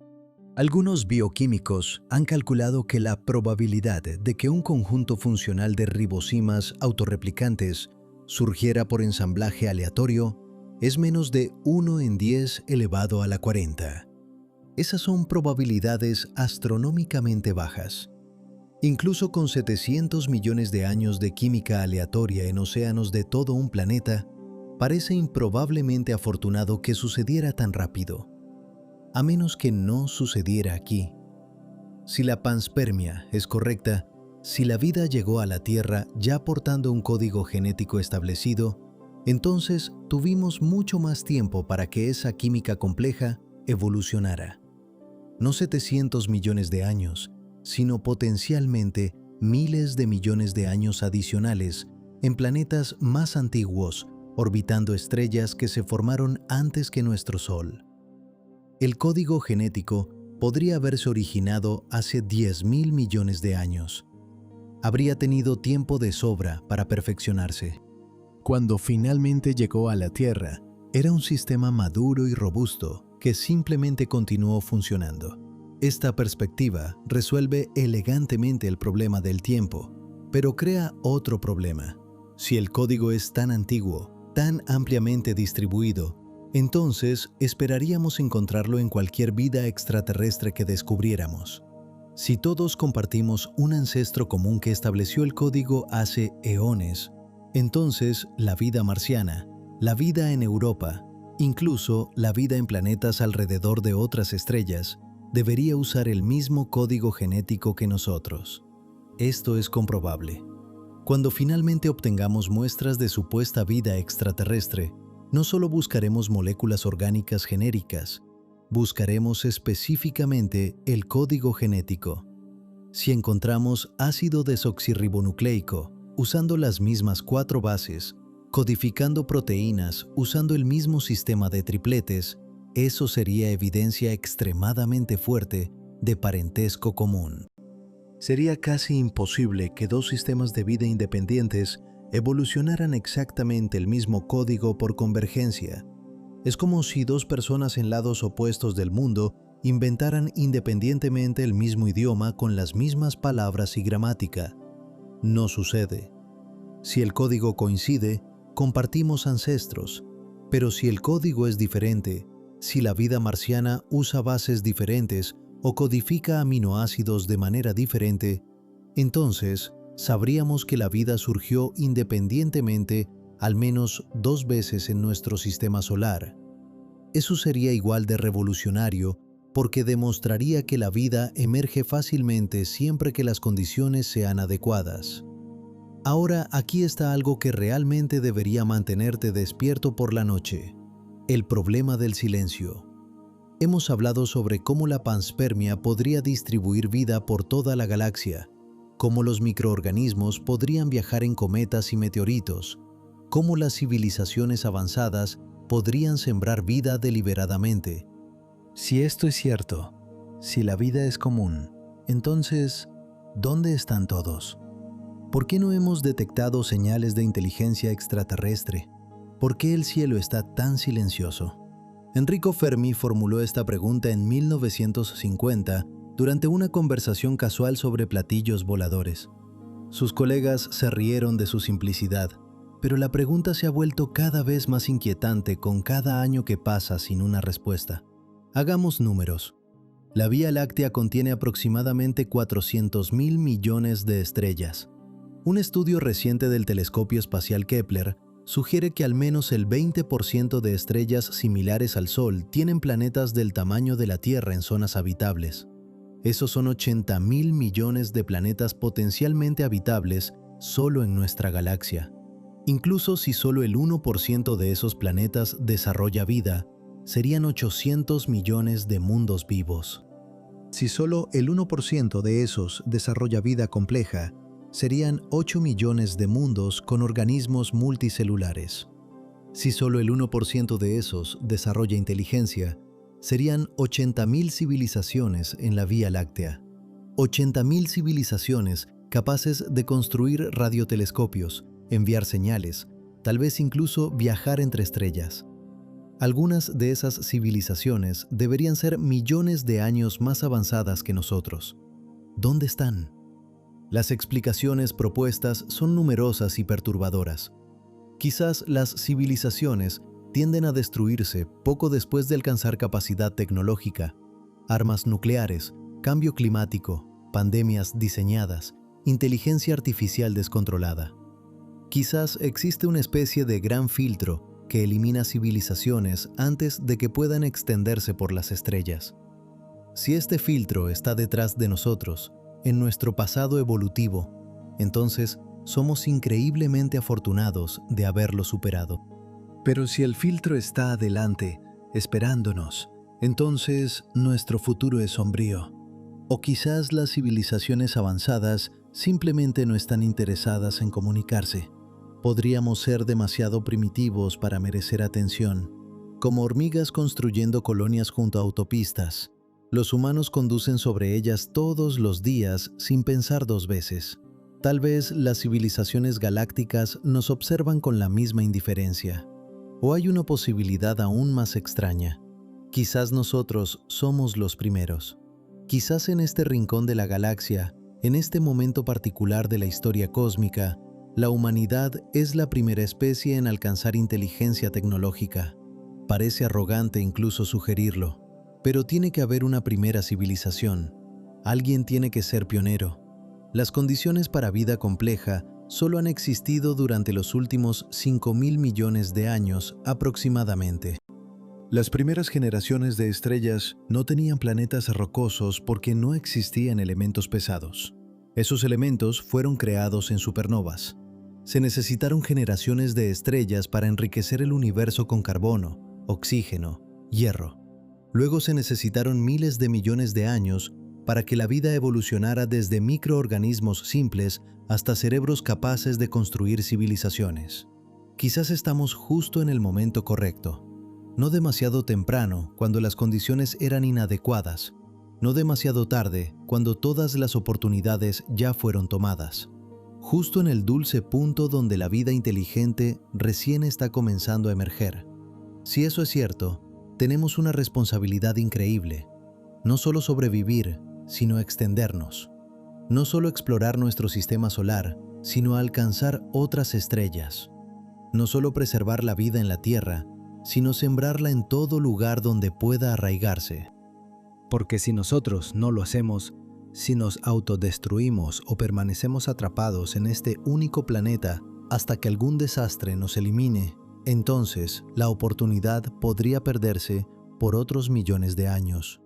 Algunos bioquímicos han calculado que la probabilidad de que un conjunto funcional de ribosimas autorreplicantes surgiera por ensamblaje aleatorio es menos de 1 en 10 elevado a la 40. Esas son probabilidades astronómicamente bajas. Incluso con 700 millones de años de química aleatoria en océanos de todo un planeta, parece improbablemente afortunado que sucediera tan rápido. A menos que no sucediera aquí. Si la panspermia es correcta, si la vida llegó a la Tierra ya portando un código genético establecido, entonces tuvimos mucho más tiempo para que esa química compleja evolucionara. No 700 millones de años, sino potencialmente miles de millones de años adicionales en planetas más antiguos, orbitando estrellas que se formaron antes que nuestro Sol. El código genético podría haberse originado hace 10.000 millones de años. Habría tenido tiempo de sobra para perfeccionarse. Cuando finalmente llegó a la Tierra, era un sistema maduro y robusto que simplemente continuó funcionando. Esta perspectiva resuelve elegantemente el problema del tiempo, pero crea otro problema. Si el código es tan antiguo, tan ampliamente distribuido, entonces esperaríamos encontrarlo en cualquier vida extraterrestre que descubriéramos. Si todos compartimos un ancestro común que estableció el código hace eones, entonces la vida marciana, la vida en Europa, incluso la vida en planetas alrededor de otras estrellas, debería usar el mismo código genético que nosotros. Esto es comprobable. Cuando finalmente obtengamos muestras de supuesta vida extraterrestre, no solo buscaremos moléculas orgánicas genéricas, buscaremos específicamente el código genético. Si encontramos ácido desoxirribonucleico usando las mismas 4 bases, codificando proteínas usando el mismo sistema de tripletes, eso sería evidencia extremadamente fuerte de parentesco común. Sería casi imposible que 2 sistemas de vida independientes evolucionaran exactamente el mismo código por convergencia. Es como si 2 personas en lados opuestos del mundo inventaran independientemente el mismo idioma con las mismas palabras y gramática. No sucede. Si el código coincide, compartimos ancestros, pero si el código es diferente, si la vida marciana usa bases diferentes o codifica aminoácidos de manera diferente, entonces sabríamos que la vida surgió independientemente al menos 2 veces en nuestro sistema solar. Eso sería igual de revolucionario porque demostraría que la vida emerge fácilmente siempre que las condiciones sean adecuadas. Ahora, aquí está algo que realmente debería mantenerte despierto por la noche: el problema del silencio. Hemos hablado sobre cómo la panspermia podría distribuir vida por toda la galaxia, cómo los microorganismos podrían viajar en cometas y meteoritos, cómo las civilizaciones avanzadas podrían sembrar vida deliberadamente. Si esto es cierto, si la vida es común, entonces, ¿dónde están todos? ¿Por qué no hemos detectado señales de inteligencia extraterrestre? ¿Por qué el cielo está tan silencioso? Enrico Fermi formuló esta pregunta en 1950 durante una conversación casual sobre platillos voladores. Sus colegas se rieron de su simplicidad, pero la pregunta se ha vuelto cada vez más inquietante con cada año que pasa sin una respuesta. Hagamos números. La Vía Láctea contiene aproximadamente 400.000 millones de estrellas. Un estudio reciente del telescopio espacial Kepler sugiere que al menos el 20% de estrellas similares al Sol tienen planetas del tamaño de la Tierra en zonas habitables. Esos son 80.000 millones de planetas potencialmente habitables solo en nuestra galaxia. Incluso si solo el 1% de esos planetas desarrolla vida, serían 800 millones de mundos vivos. Si solo el 1% de esos desarrolla vida compleja, serían 8 millones de mundos con organismos multicelulares. Si solo el 1% de esos desarrolla inteligencia, serían 80.000 civilizaciones en la Vía Láctea. 80.000 civilizaciones capaces de construir radiotelescopios, enviar señales, tal vez incluso viajar entre estrellas. Algunas de esas civilizaciones deberían ser millones de años más avanzadas que nosotros. ¿Dónde están? Las explicaciones propuestas son numerosas y perturbadoras. Quizás las civilizaciones tienden a destruirse poco después de alcanzar capacidad tecnológica. Armas nucleares, cambio climático, pandemias diseñadas, inteligencia artificial descontrolada. Quizás existe una especie de gran filtro que elimina civilizaciones antes de que puedan extenderse por las estrellas. Si este filtro está detrás de nosotros, en nuestro pasado evolutivo, entonces somos increíblemente afortunados de haberlo superado. Pero si el filtro está adelante, esperándonos, entonces nuestro futuro es sombrío. O quizás las civilizaciones avanzadas simplemente no están interesadas en comunicarse. Podríamos ser demasiado primitivos para merecer atención. Como hormigas construyendo colonias junto a autopistas, los humanos conducen sobre ellas todos los días sin pensar dos veces. Tal vez las civilizaciones galácticas nos observan con la misma indiferencia. O hay una posibilidad aún más extraña. Quizás nosotros somos los primeros. Quizás en este rincón de la galaxia, en este momento particular de la historia cósmica, la humanidad es la primera especie en alcanzar inteligencia tecnológica. Parece arrogante incluso sugerirlo, pero tiene que haber una primera civilización. Alguien tiene que ser pionero. Las condiciones para vida compleja solo han existido durante los últimos 5.000 millones de años aproximadamente. Las primeras generaciones de estrellas no tenían planetas rocosos porque no existían elementos pesados. Esos elementos fueron creados en supernovas. Se necesitaron generaciones de estrellas para enriquecer el universo con carbono, oxígeno, hierro. Luego se necesitaron miles de millones de años para que la vida evolucionara desde microorganismos simples hasta cerebros capaces de construir civilizaciones. Quizás estamos justo en el momento correcto. No demasiado temprano, cuando las condiciones eran inadecuadas. No demasiado tarde, cuando todas las oportunidades ya fueron tomadas. Justo en el dulce punto donde la vida inteligente recién está comenzando a emerger. Si eso es cierto, tenemos una responsabilidad increíble. No solo sobrevivir, sino extendernos. No solo explorar nuestro sistema solar, sino alcanzar otras estrellas. No solo preservar la vida en la Tierra, sino sembrarla en todo lugar donde pueda arraigarse. Porque si nosotros no lo hacemos, si nos autodestruimos o permanecemos atrapados en este único planeta hasta que algún desastre nos elimine, entonces la oportunidad podría perderse por otros millones de años.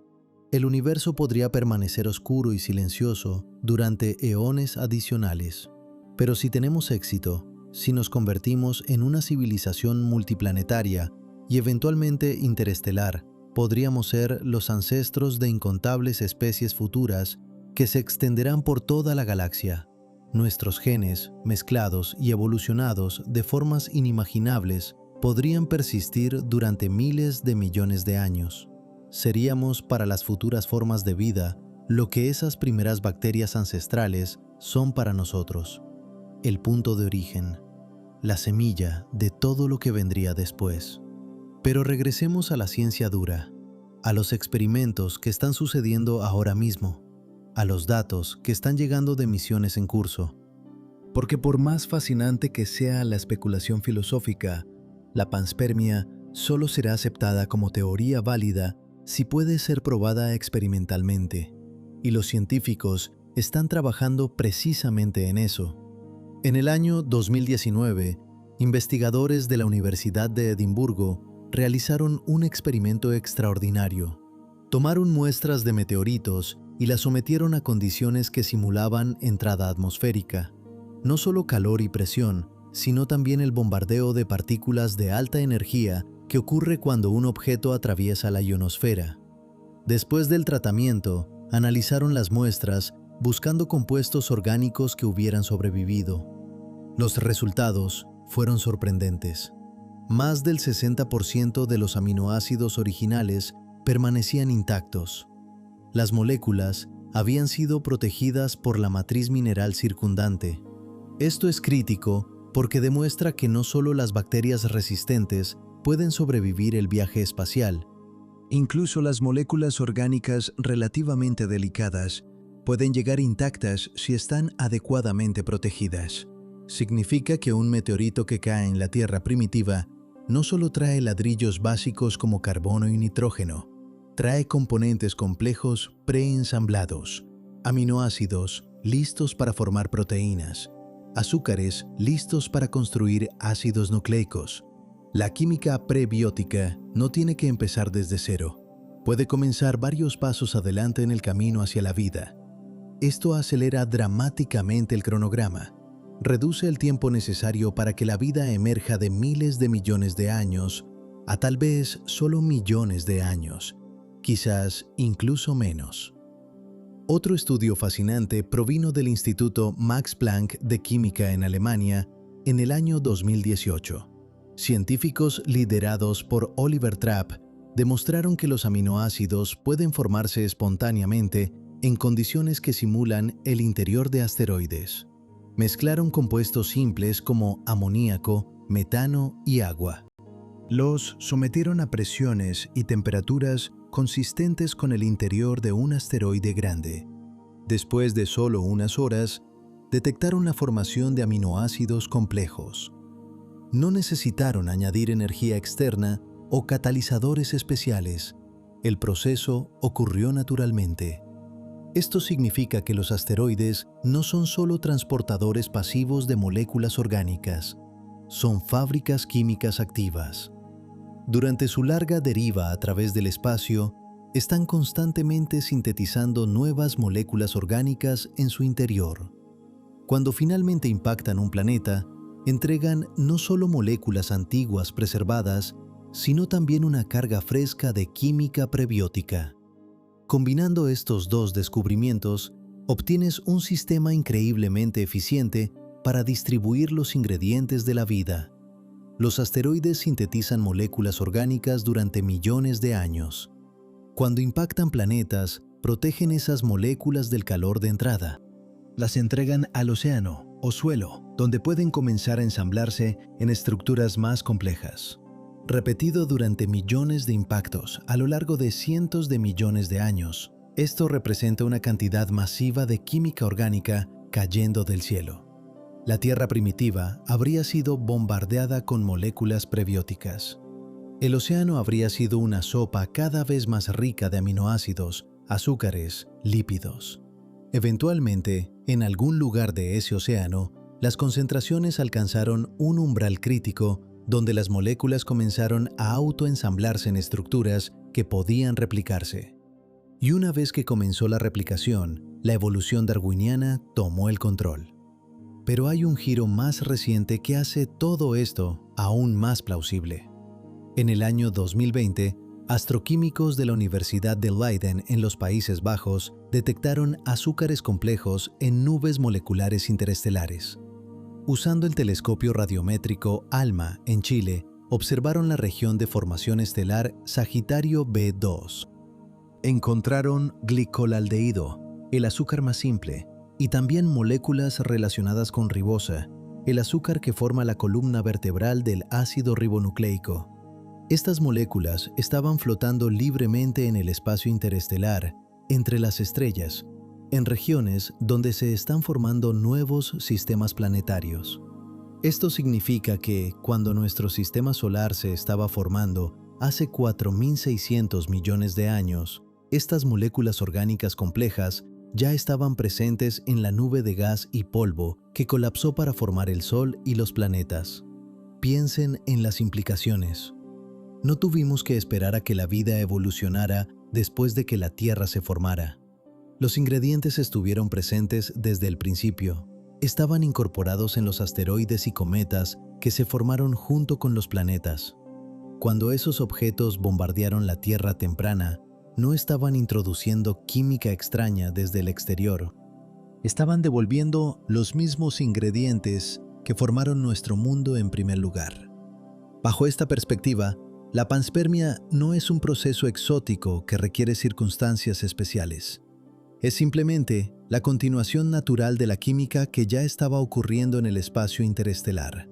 El universo podría permanecer oscuro y silencioso durante eones adicionales. Pero si tenemos éxito, si nos convertimos en una civilización multiplanetaria y eventualmente interestelar, podríamos ser los ancestros de incontables especies futuras que se extenderán por toda la galaxia. Nuestros genes, mezclados y evolucionados de formas inimaginables, podrían persistir durante miles de millones de años. Seríamos para las futuras formas de vida lo que esas primeras bacterias ancestrales son para nosotros. El punto de origen, la semilla de todo lo que vendría después. Pero regresemos a la ciencia dura, a los experimentos que están sucediendo ahora mismo, a los datos que están llegando de misiones en curso. Porque por más fascinante que sea la especulación filosófica, la panspermia solo será aceptada como teoría válida si puede ser probada experimentalmente, y los científicos están trabajando precisamente en eso. En el año 2019, investigadores de la Universidad de Edimburgo realizaron un experimento extraordinario. Tomaron muestras de meteoritos y las sometieron a condiciones que simulaban entrada atmosférica. No solo calor y presión, sino también el bombardeo de partículas de alta energía que ocurre cuando un objeto atraviesa la ionosfera. Después del tratamiento, analizaron las muestras buscando compuestos orgánicos que hubieran sobrevivido. Los resultados fueron sorprendentes. Más del 60% de los aminoácidos originales permanecían intactos. Las moléculas habían sido protegidas por la matriz mineral circundante. Esto es crítico porque demuestra que no solo las bacterias resistentes pueden sobrevivir el viaje espacial. Incluso las moléculas orgánicas relativamente delicadas pueden llegar intactas si están adecuadamente protegidas. Significa que un meteorito que cae en la Tierra primitiva no solo trae ladrillos básicos como carbono y nitrógeno, trae componentes complejos preensamblados, aminoácidos listos para formar proteínas, azúcares listos para construir ácidos nucleicos. La química prebiótica no tiene que empezar desde cero. Puede comenzar varios pasos adelante en el camino hacia la vida. Esto acelera dramáticamente el cronograma. Reduce el tiempo necesario para que la vida emerja de miles de millones de años a tal vez solo millones de años, quizás incluso menos. Otro estudio fascinante provino del Instituto Max Planck de Química en Alemania en el año 2018. Científicos liderados por Oliver Trapp demostraron que los aminoácidos pueden formarse espontáneamente en condiciones que simulan el interior de asteroides. Mezclaron compuestos simples como amoníaco, metano y agua. Los sometieron a presiones y temperaturas consistentes con el interior de un asteroide grande. Después de solo unas horas, detectaron la formación de aminoácidos complejos. No necesitaron añadir energía externa o catalizadores especiales. El proceso ocurrió naturalmente. Esto significa que los asteroides no son solo transportadores pasivos de moléculas orgánicas, son fábricas químicas activas. Durante su larga deriva a través del espacio, están constantemente sintetizando nuevas moléculas orgánicas en su interior. Cuando finalmente impactan un planeta, entregan no solo moléculas antiguas preservadas, sino también una carga fresca de química prebiótica. Combinando estos dos descubrimientos, obtienes un sistema increíblemente eficiente para distribuir los ingredientes de la vida. Los asteroides sintetizan moléculas orgánicas durante millones de años. Cuando impactan planetas, protegen esas moléculas del calor de entrada. Las entregan al océano o suelo, donde pueden comenzar a ensamblarse en estructuras más complejas. Repetido durante millones de impactos a lo largo de cientos de millones de años, esto representa una cantidad masiva de química orgánica cayendo del cielo. La Tierra primitiva habría sido bombardeada con moléculas prebióticas. El océano habría sido una sopa cada vez más rica de aminoácidos, azúcares, lípidos. Eventualmente, en algún lugar de ese océano, las concentraciones alcanzaron un umbral crítico donde las moléculas comenzaron a autoensamblarse en estructuras que podían replicarse. Y una vez que comenzó la replicación, la evolución darwiniana tomó el control. Pero hay un giro más reciente que hace todo esto aún más plausible. En el año 2020, astroquímicos de la Universidad de Leiden en los Países Bajos detectaron azúcares complejos en nubes moleculares interestelares. Usando el telescopio radiométrico ALMA en Chile, observaron la región de formación estelar Sagitario B2. Encontraron glicolaldehído, el azúcar más simple, y también moléculas relacionadas con ribosa, el azúcar que forma la columna vertebral del ácido ribonucleico. Estas moléculas estaban flotando libremente en el espacio interestelar, entre las estrellas, en regiones donde se están formando nuevos sistemas planetarios. Esto significa que, cuando nuestro sistema solar se estaba formando, hace 4.600 millones de años, estas moléculas orgánicas complejas ya estaban presentes en la nube de gas y polvo que colapsó para formar el Sol y los planetas. Piensen en las implicaciones. No tuvimos que esperar a que la vida evolucionara después de que la Tierra se formara. Los ingredientes estuvieron presentes desde el principio. Estaban incorporados en los asteroides y cometas que se formaron junto con los planetas. Cuando esos objetos bombardearon la Tierra temprana, no estaban introduciendo química extraña desde el exterior. Estaban devolviendo los mismos ingredientes que formaron nuestro mundo en primer lugar. Bajo esta perspectiva, la panspermia no es un proceso exótico que requiere circunstancias especiales. Es simplemente la continuación natural de la química que ya estaba ocurriendo en el espacio interestelar.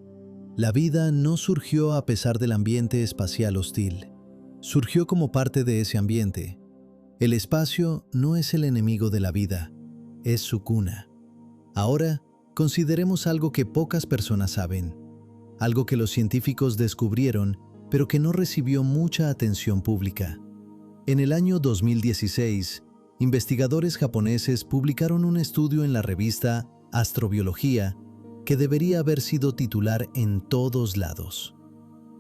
La vida no surgió a pesar del ambiente espacial hostil. Surgió como parte de ese ambiente. El espacio no es el enemigo de la vida, es su cuna. Ahora, consideremos algo que pocas personas saben, algo que los científicos descubrieron, pero que no recibió mucha atención pública. En el año 2016, investigadores japoneses publicaron un estudio en la revista Astrobiología que debería haber sido titular en todos lados.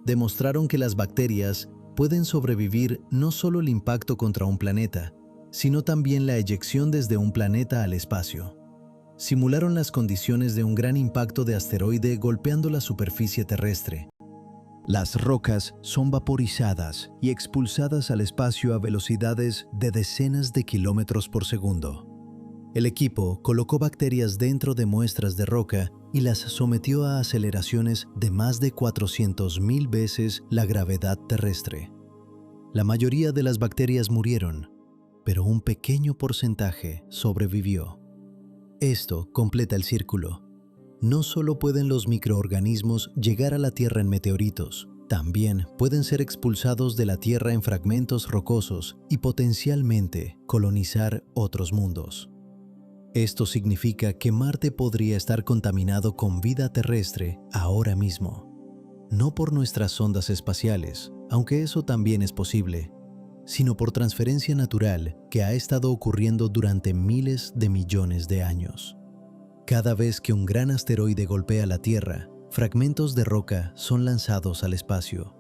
Demostraron que las bacterias pueden sobrevivir no solo el impacto contra un planeta, sino también la eyección desde un planeta al espacio. Simularon las condiciones de un gran impacto de asteroide golpeando la superficie terrestre. Las rocas son vaporizadas y expulsadas al espacio a velocidades de decenas de kilómetros por segundo. El equipo colocó bacterias dentro de muestras de roca y las sometió a aceleraciones de más de 400.000 veces la gravedad terrestre. La mayoría de las bacterias murieron, pero un pequeño porcentaje sobrevivió. Esto completa el círculo. No solo pueden los microorganismos llegar a la Tierra en meteoritos, también pueden ser expulsados de la Tierra en fragmentos rocosos y potencialmente colonizar otros mundos. Esto significa que Marte podría estar contaminado con vida terrestre ahora mismo. No por nuestras sondas espaciales, aunque eso también es posible, sino por transferencia natural que ha estado ocurriendo durante miles de millones de años. Cada vez que un gran asteroide golpea la Tierra, fragmentos de roca son lanzados al espacio.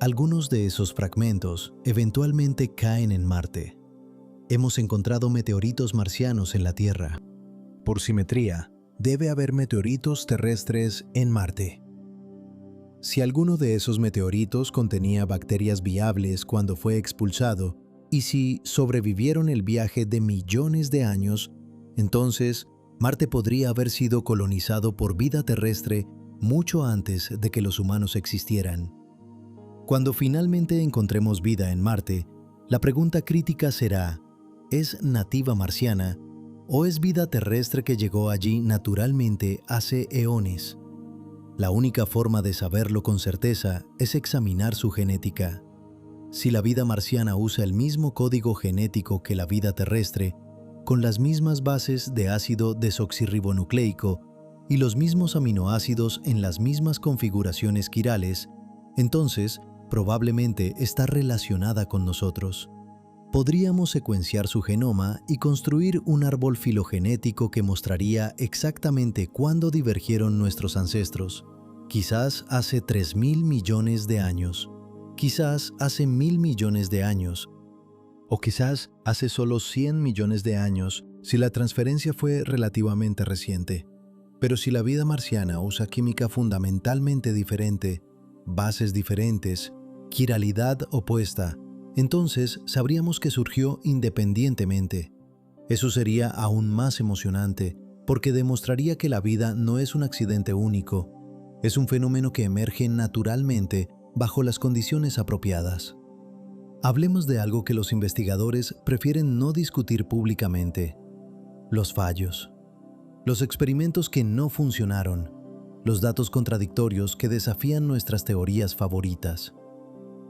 Algunos de esos fragmentos eventualmente caen en Marte. Hemos encontrado meteoritos marcianos en la Tierra. Por simetría, debe haber meteoritos terrestres en Marte. Si alguno de esos meteoritos contenía bacterias viables cuando fue expulsado, y si sobrevivieron el viaje de millones de años, entonces Marte podría haber sido colonizado por vida terrestre mucho antes de que los humanos existieran. Cuando finalmente encontremos vida en Marte, la pregunta crítica será: ¿es nativa marciana o es vida terrestre que llegó allí naturalmente hace eones? La única forma de saberlo con certeza es examinar su genética. Si la vida marciana usa el mismo código genético que la vida terrestre, con las mismas bases de ácido desoxirribonucleico y los mismos aminoácidos en las mismas configuraciones quirales, entonces probablemente está relacionada con nosotros. Podríamos secuenciar su genoma y construir un árbol filogenético que mostraría exactamente cuándo divergieron nuestros ancestros. Quizás hace 3.000 millones de años, quizás hace 1.000 millones de años, o quizás hace solo 100 millones de años si la transferencia fue relativamente reciente. Pero si la vida marciana usa química fundamentalmente diferente, bases diferentes, quiralidad opuesta, entonces sabríamos que surgió independientemente. Eso sería aún más emocionante, porque demostraría que la vida no es un accidente único, es un fenómeno que emerge naturalmente bajo las condiciones apropiadas. Hablemos de algo que los investigadores prefieren no discutir públicamente: los fallos. Los experimentos que no funcionaron, los datos contradictorios que desafían nuestras teorías favoritas.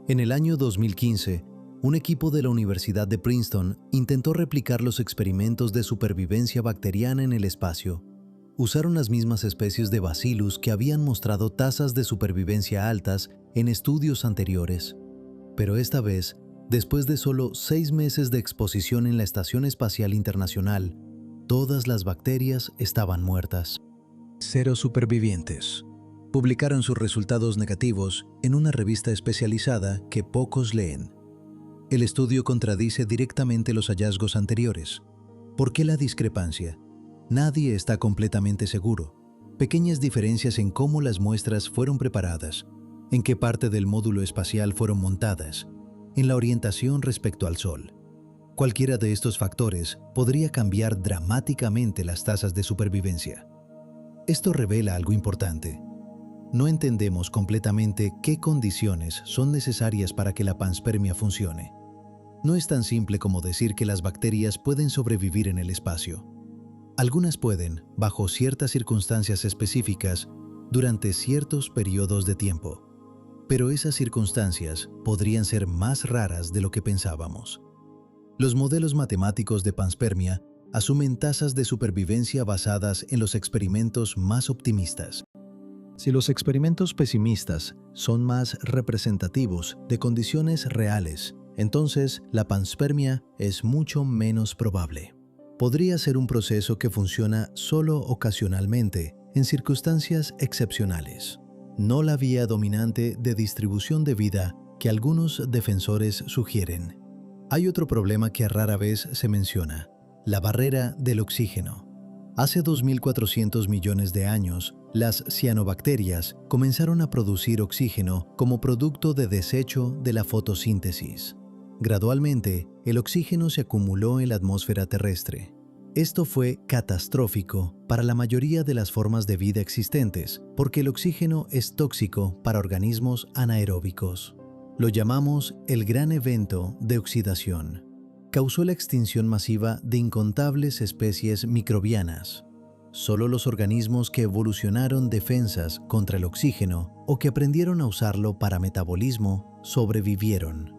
En el año 2015, un equipo de la Universidad de Princeton intentó replicar los experimentos de supervivencia bacteriana en el espacio. Usaron las mismas especies de Bacillus que habían mostrado tasas de supervivencia altas en estudios anteriores. Pero esta vez, después de solo 6 meses de exposición en la Estación Espacial Internacional, todas las bacterias estaban muertas. 0 supervivientes. Publicaron sus resultados negativos en una revista especializada que pocos leen. El estudio contradice directamente los hallazgos anteriores. ¿Por qué la discrepancia? Nadie está completamente seguro. Pequeñas diferencias en cómo las muestras fueron preparadas, en qué parte del módulo espacial fueron montadas, en la orientación respecto al Sol. Cualquiera de estos factores podría cambiar dramáticamente las tasas de supervivencia. Esto revela algo importante. No entendemos completamente qué condiciones son necesarias para que la panspermia funcione. No es tan simple como decir que las bacterias pueden sobrevivir en el espacio. Algunas pueden, bajo ciertas circunstancias específicas, durante ciertos periodos de tiempo. Pero esas circunstancias podrían ser más raras de lo que pensábamos. Los modelos matemáticos de panspermia asumen tasas de supervivencia basadas en los experimentos más optimistas. Si los experimentos pesimistas son más representativos de condiciones reales, entonces la panspermia es mucho menos probable. Podría ser un proceso que funciona solo ocasionalmente en circunstancias excepcionales, no la vía dominante de distribución de vida que algunos defensores sugieren. Hay otro problema que rara vez se menciona: la barrera del oxígeno. Hace 2.400 millones de años, las cianobacterias comenzaron a producir oxígeno como producto de desecho de la fotosíntesis. Gradualmente, el oxígeno se acumuló en la atmósfera terrestre. Esto fue catastrófico para la mayoría de las formas de vida existentes, porque el oxígeno es tóxico para organismos anaeróbicos. Lo llamamos el gran evento de oxidación. Causó la extinción masiva de incontables especies microbianas. Solo los organismos que evolucionaron defensas contra el oxígeno o que aprendieron a usarlo para metabolismo sobrevivieron.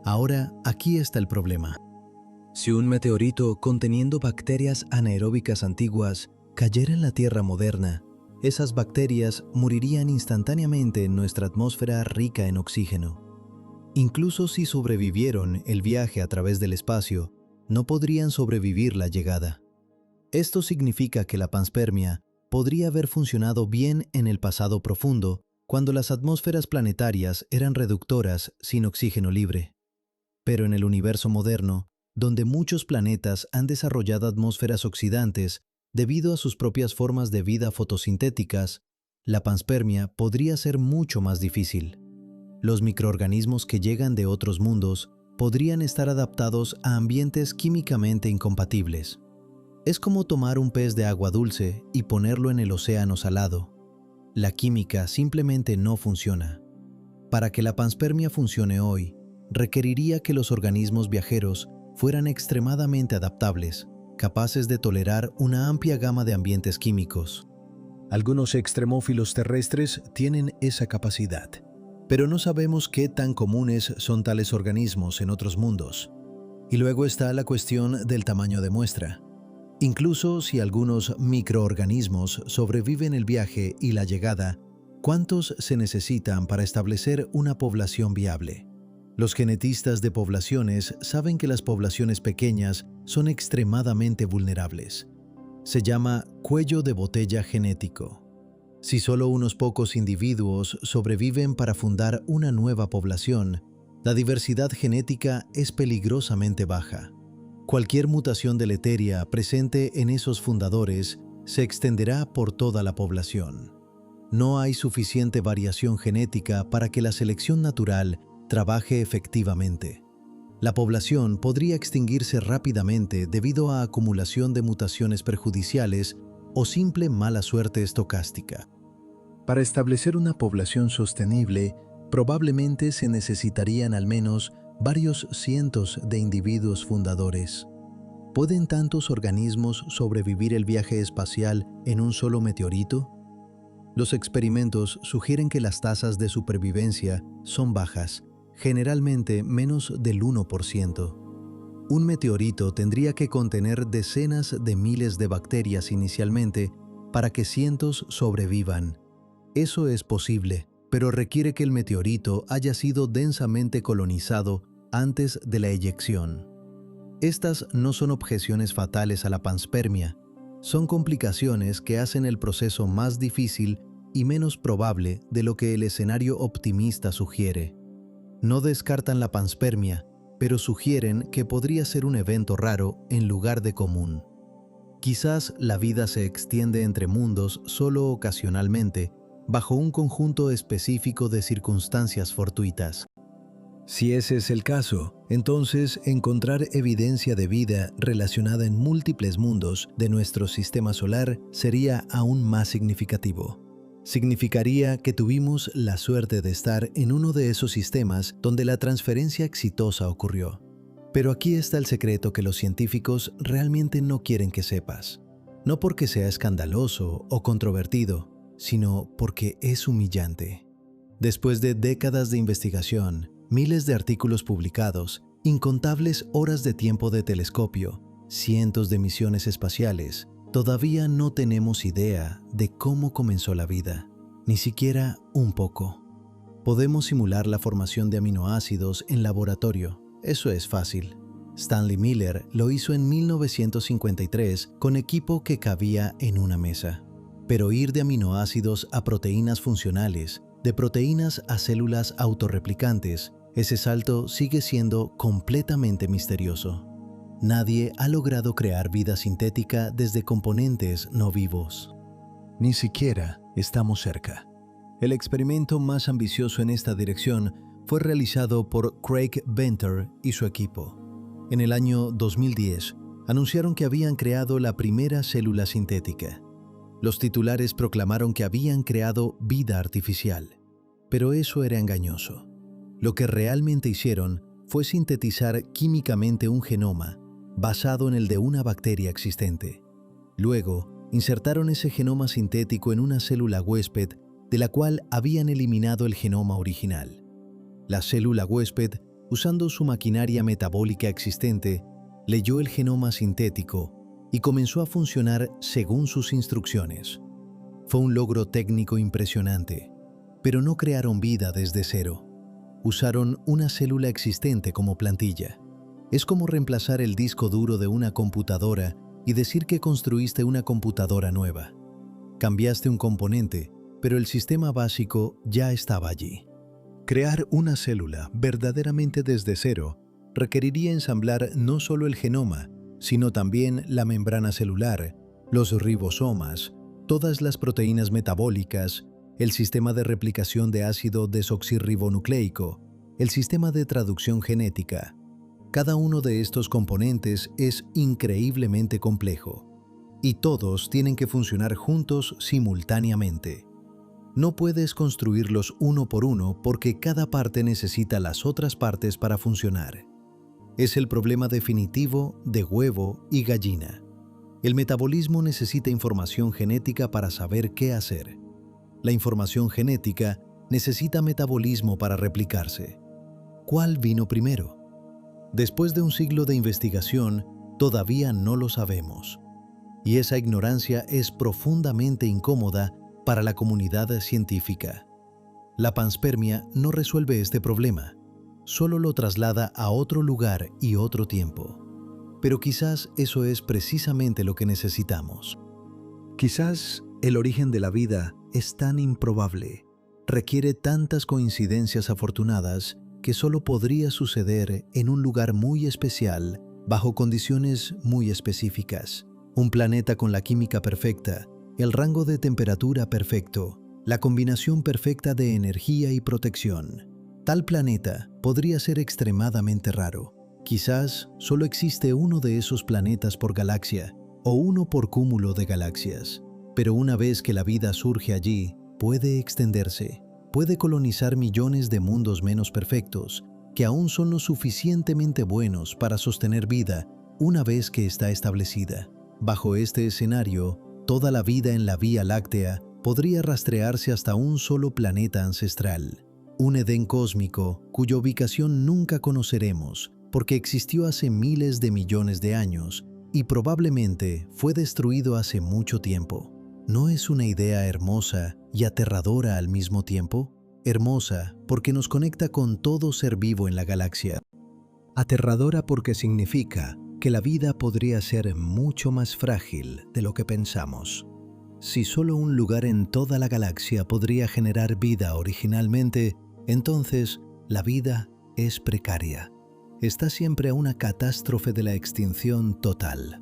Ahora, aquí está el problema. Si un meteorito conteniendo bacterias anaeróbicas antiguas cayera en la Tierra moderna, esas bacterias morirían instantáneamente en nuestra atmósfera rica en oxígeno. Incluso si sobrevivieron el viaje a través del espacio, no podrían sobrevivir la llegada. Esto significa que la panspermia podría haber funcionado bien en el pasado profundo, cuando las atmósferas planetarias eran reductoras sin oxígeno libre. Pero en el universo moderno, donde muchos planetas han desarrollado atmósferas oxidantes debido a sus propias formas de vida fotosintéticas, la panspermia podría ser mucho más difícil. Los microorganismos que llegan de otros mundos podrían estar adaptados a ambientes químicamente incompatibles. Es como tomar un pez de agua dulce y ponerlo en el océano salado. La química simplemente no funciona. Para que la panspermia funcione hoy, requeriría que los organismos viajeros fueran extremadamente adaptables, capaces de tolerar una amplia gama de ambientes químicos. Algunos extremófilos terrestres tienen esa capacidad, pero no sabemos qué tan comunes son tales organismos en otros mundos. Y luego está la cuestión del tamaño de muestra. Incluso si algunos microorganismos sobreviven el viaje y la llegada, ¿cuántos se necesitan para establecer una población viable? Los genetistas de poblaciones saben que las poblaciones pequeñas son extremadamente vulnerables. Se llama cuello de botella genético. Si solo unos pocos individuos sobreviven para fundar una nueva población, la diversidad genética es peligrosamente baja. Cualquier mutación deletérea presente en esos fundadores se extenderá por toda la población. No hay suficiente variación genética para que la selección natural trabaje efectivamente. La población podría extinguirse rápidamente debido a acumulación de mutaciones perjudiciales o simple mala suerte estocástica. Para establecer una población sostenible, probablemente se necesitarían al menos varios cientos de individuos fundadores. ¿Pueden tantos organismos sobrevivir el viaje espacial en un solo meteorito? Los experimentos sugieren que las tasas de supervivencia son bajas, generalmente menos del 1%. Un meteorito tendría que contener decenas de miles de bacterias inicialmente para que cientos sobrevivan. Eso es posible, pero requiere que el meteorito haya sido densamente colonizado antes de la eyección. Estas no son objeciones fatales a la panspermia, son complicaciones que hacen el proceso más difícil y menos probable de lo que el escenario optimista sugiere. No descartan la panspermia, pero sugieren que podría ser un evento raro en lugar de común. Quizás la vida se extiende entre mundos solo ocasionalmente, bajo un conjunto específico de circunstancias fortuitas. Si ese es el caso, entonces encontrar evidencia de vida relacionada en múltiples mundos de nuestro sistema solar sería aún más significativo. Significaría que tuvimos la suerte de estar en uno de esos sistemas donde la transferencia exitosa ocurrió. Pero aquí está el secreto que los científicos realmente no quieren que sepas. No porque sea escandaloso o controvertido, sino porque es humillante. Después de décadas de investigación, miles de artículos publicados, incontables horas de tiempo de telescopio, cientos de misiones espaciales, todavía no tenemos idea de cómo comenzó la vida, ni siquiera un poco. Podemos simular la formación de aminoácidos en laboratorio, eso es fácil. Stanley Miller lo hizo en 1953 con equipo que cabía en una mesa. Pero ir de aminoácidos a proteínas funcionales, de proteínas a células autorreplicantes, ese salto sigue siendo completamente misterioso. Nadie ha logrado crear vida sintética desde componentes no vivos. Ni siquiera estamos cerca. El experimento más ambicioso en esta dirección fue realizado por Craig Venter y su equipo. En el año 2010, anunciaron que habían creado la primera célula sintética. Los titulares proclamaron que habían creado vida artificial, pero eso era engañoso. Lo que realmente hicieron fue sintetizar químicamente un genoma basado en el de una bacteria existente. Luego, insertaron ese genoma sintético en una célula huésped de la cual habían eliminado el genoma original. La célula huésped, usando su maquinaria metabólica existente, leyó el genoma sintético y comenzó a funcionar según sus instrucciones. Fue un logro técnico impresionante, pero no crearon vida desde cero. Usaron una célula existente como plantilla. Es como reemplazar el disco duro de una computadora y decir que construiste una computadora nueva. Cambiaste un componente, pero el sistema básico ya estaba allí. Crear una célula verdaderamente desde cero requeriría ensamblar no solo el genoma, sino también la membrana celular, los ribosomas, todas las proteínas metabólicas, el sistema de replicación de ácido desoxirribonucleico, el sistema de traducción genética. Cada uno de estos componentes es increíblemente complejo, y todos tienen que funcionar juntos simultáneamente. No puedes construirlos uno por uno porque cada parte necesita las otras partes para funcionar. Es el problema definitivo de huevo y gallina. El metabolismo necesita información genética para saber qué hacer. La información genética necesita metabolismo para replicarse. ¿Cuál vino primero? Después de un siglo de investigación, todavía no lo sabemos. Y esa ignorancia es profundamente incómoda para la comunidad científica. La panspermia no resuelve este problema, solo lo traslada a otro lugar y otro tiempo. Pero quizás eso es precisamente lo que necesitamos. Quizás el origen de la vida es tan improbable, requiere tantas coincidencias afortunadas que solo podría suceder en un lugar muy especial, bajo condiciones muy específicas. Un planeta con la química perfecta, el rango de temperatura perfecto, la combinación perfecta de energía y protección. Tal planeta podría ser extremadamente raro. Quizás solo existe uno de esos planetas por galaxia, o uno por cúmulo de galaxias. Pero una vez que la vida surge allí, puede extenderse, puede colonizar millones de mundos menos perfectos, que aún son lo suficientemente buenos para sostener vida una vez que está establecida. Bajo este escenario, toda la vida en la Vía Láctea podría rastrearse hasta un solo planeta ancestral, un Edén cósmico cuya ubicación nunca conoceremos porque existió hace miles de millones de años y probablemente fue destruido hace mucho tiempo. ¿No es una idea hermosa y aterradora al mismo tiempo? hermosa porque nos conecta con todo ser vivo en la galaxia. Aterradora porque significa que la vida podría ser mucho más frágil de lo que pensamos. Si solo un lugar en toda la galaxia podría generar vida originalmente, entonces la vida es precaria. Está siempre a una catástrofe de la extinción total.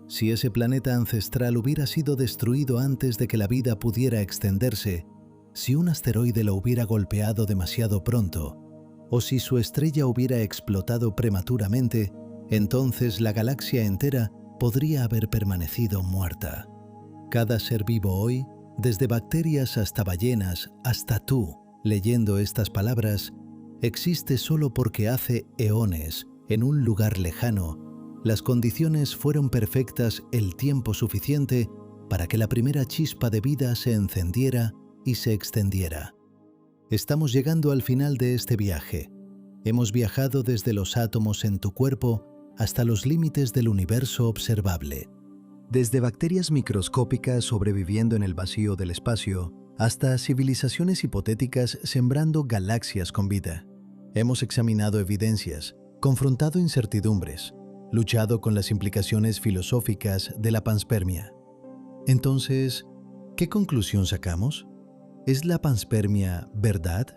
Si ese planeta ancestral hubiera sido destruido antes de que la vida pudiera extenderse, si un asteroide lo hubiera golpeado demasiado pronto, o si su estrella hubiera explotado prematuramente, entonces la galaxia entera podría haber permanecido muerta. Cada ser vivo hoy, desde bacterias hasta ballenas, hasta tú, leyendo estas palabras, existe solo porque hace eones, en un lugar lejano, las condiciones fueron perfectas el tiempo suficiente para que la primera chispa de vida se encendiera y se extendiera. Estamos llegando al final de este viaje. Hemos viajado desde los átomos en tu cuerpo hasta los límites del universo observable. Desde bacterias microscópicas sobreviviendo en el vacío del espacio, hasta civilizaciones hipotéticas sembrando galaxias con vida. Hemos examinado evidencias, confrontado incertidumbres, luchado con las implicaciones filosóficas de la panspermia. Entonces, ¿qué conclusión sacamos? ¿Es la panspermia verdad?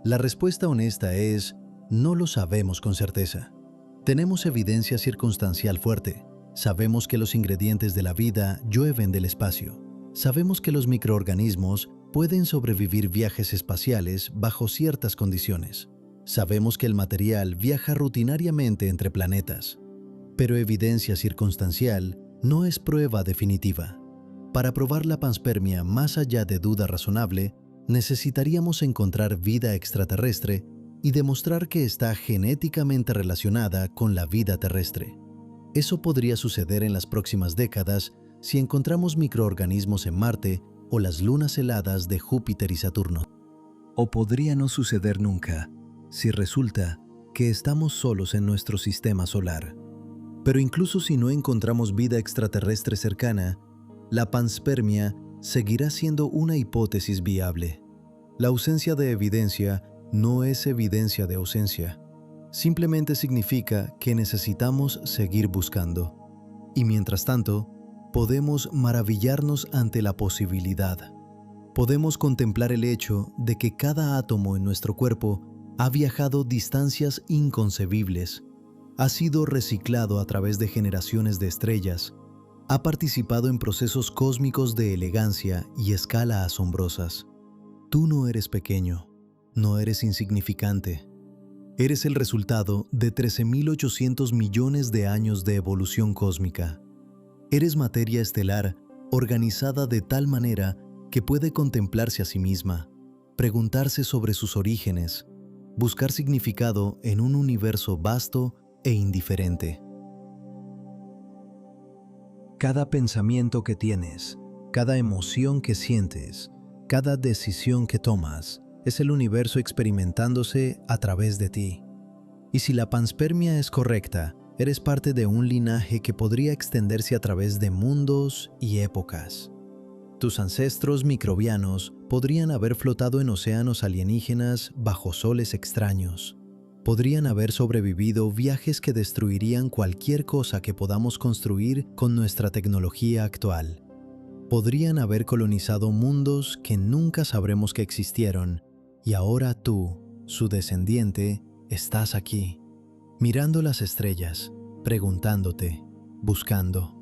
La respuesta honesta es, no lo sabemos con certeza. Tenemos evidencia circunstancial fuerte. Sabemos que los ingredientes de la vida llueven del espacio. Sabemos que los microorganismos pueden sobrevivir viajes espaciales bajo ciertas condiciones. Sabemos que el material viaja rutinariamente entre planetas. Pero evidencia circunstancial no es prueba definitiva. Para probar la panspermia más allá de duda razonable, necesitaríamos encontrar vida extraterrestre y demostrar que está genéticamente relacionada con la vida terrestre. Eso podría suceder en las próximas décadas si encontramos microorganismos en Marte o las lunas heladas de Júpiter y Saturno. O podría no suceder nunca, si resulta que estamos solos en nuestro sistema solar. Pero incluso si no encontramos vida extraterrestre cercana, la panspermia seguirá siendo una hipótesis viable. La ausencia de evidencia no es evidencia de ausencia. Simplemente significa que necesitamos seguir buscando. Y mientras tanto, podemos maravillarnos ante la posibilidad. Podemos contemplar el hecho de que cada átomo en nuestro cuerpo ha viajado distancias inconcebibles, ha sido reciclado a través de generaciones de estrellas, ha participado en procesos cósmicos de elegancia y escala asombrosas. Tú no eres pequeño, no eres insignificante. Eres el resultado de 13.800 millones de años de evolución cósmica. Eres materia estelar organizada de tal manera que puede contemplarse a sí misma, preguntarse sobre sus orígenes, buscar significado en un universo vasto e indiferente. Cada pensamiento que tienes, cada emoción que sientes, cada decisión que tomas, es el universo experimentándose a través de ti. Y si la panspermia es correcta, eres parte de un linaje que podría extenderse a través de mundos y épocas. Tus ancestros microbianos podrían haber flotado en océanos alienígenas bajo soles extraños. Podrían haber sobrevivido viajes que destruirían cualquier cosa que podamos construir con nuestra tecnología actual. Podrían haber colonizado mundos que nunca sabremos que existieron, y ahora tú, su descendiente, estás aquí, mirando las estrellas, preguntándote, buscando.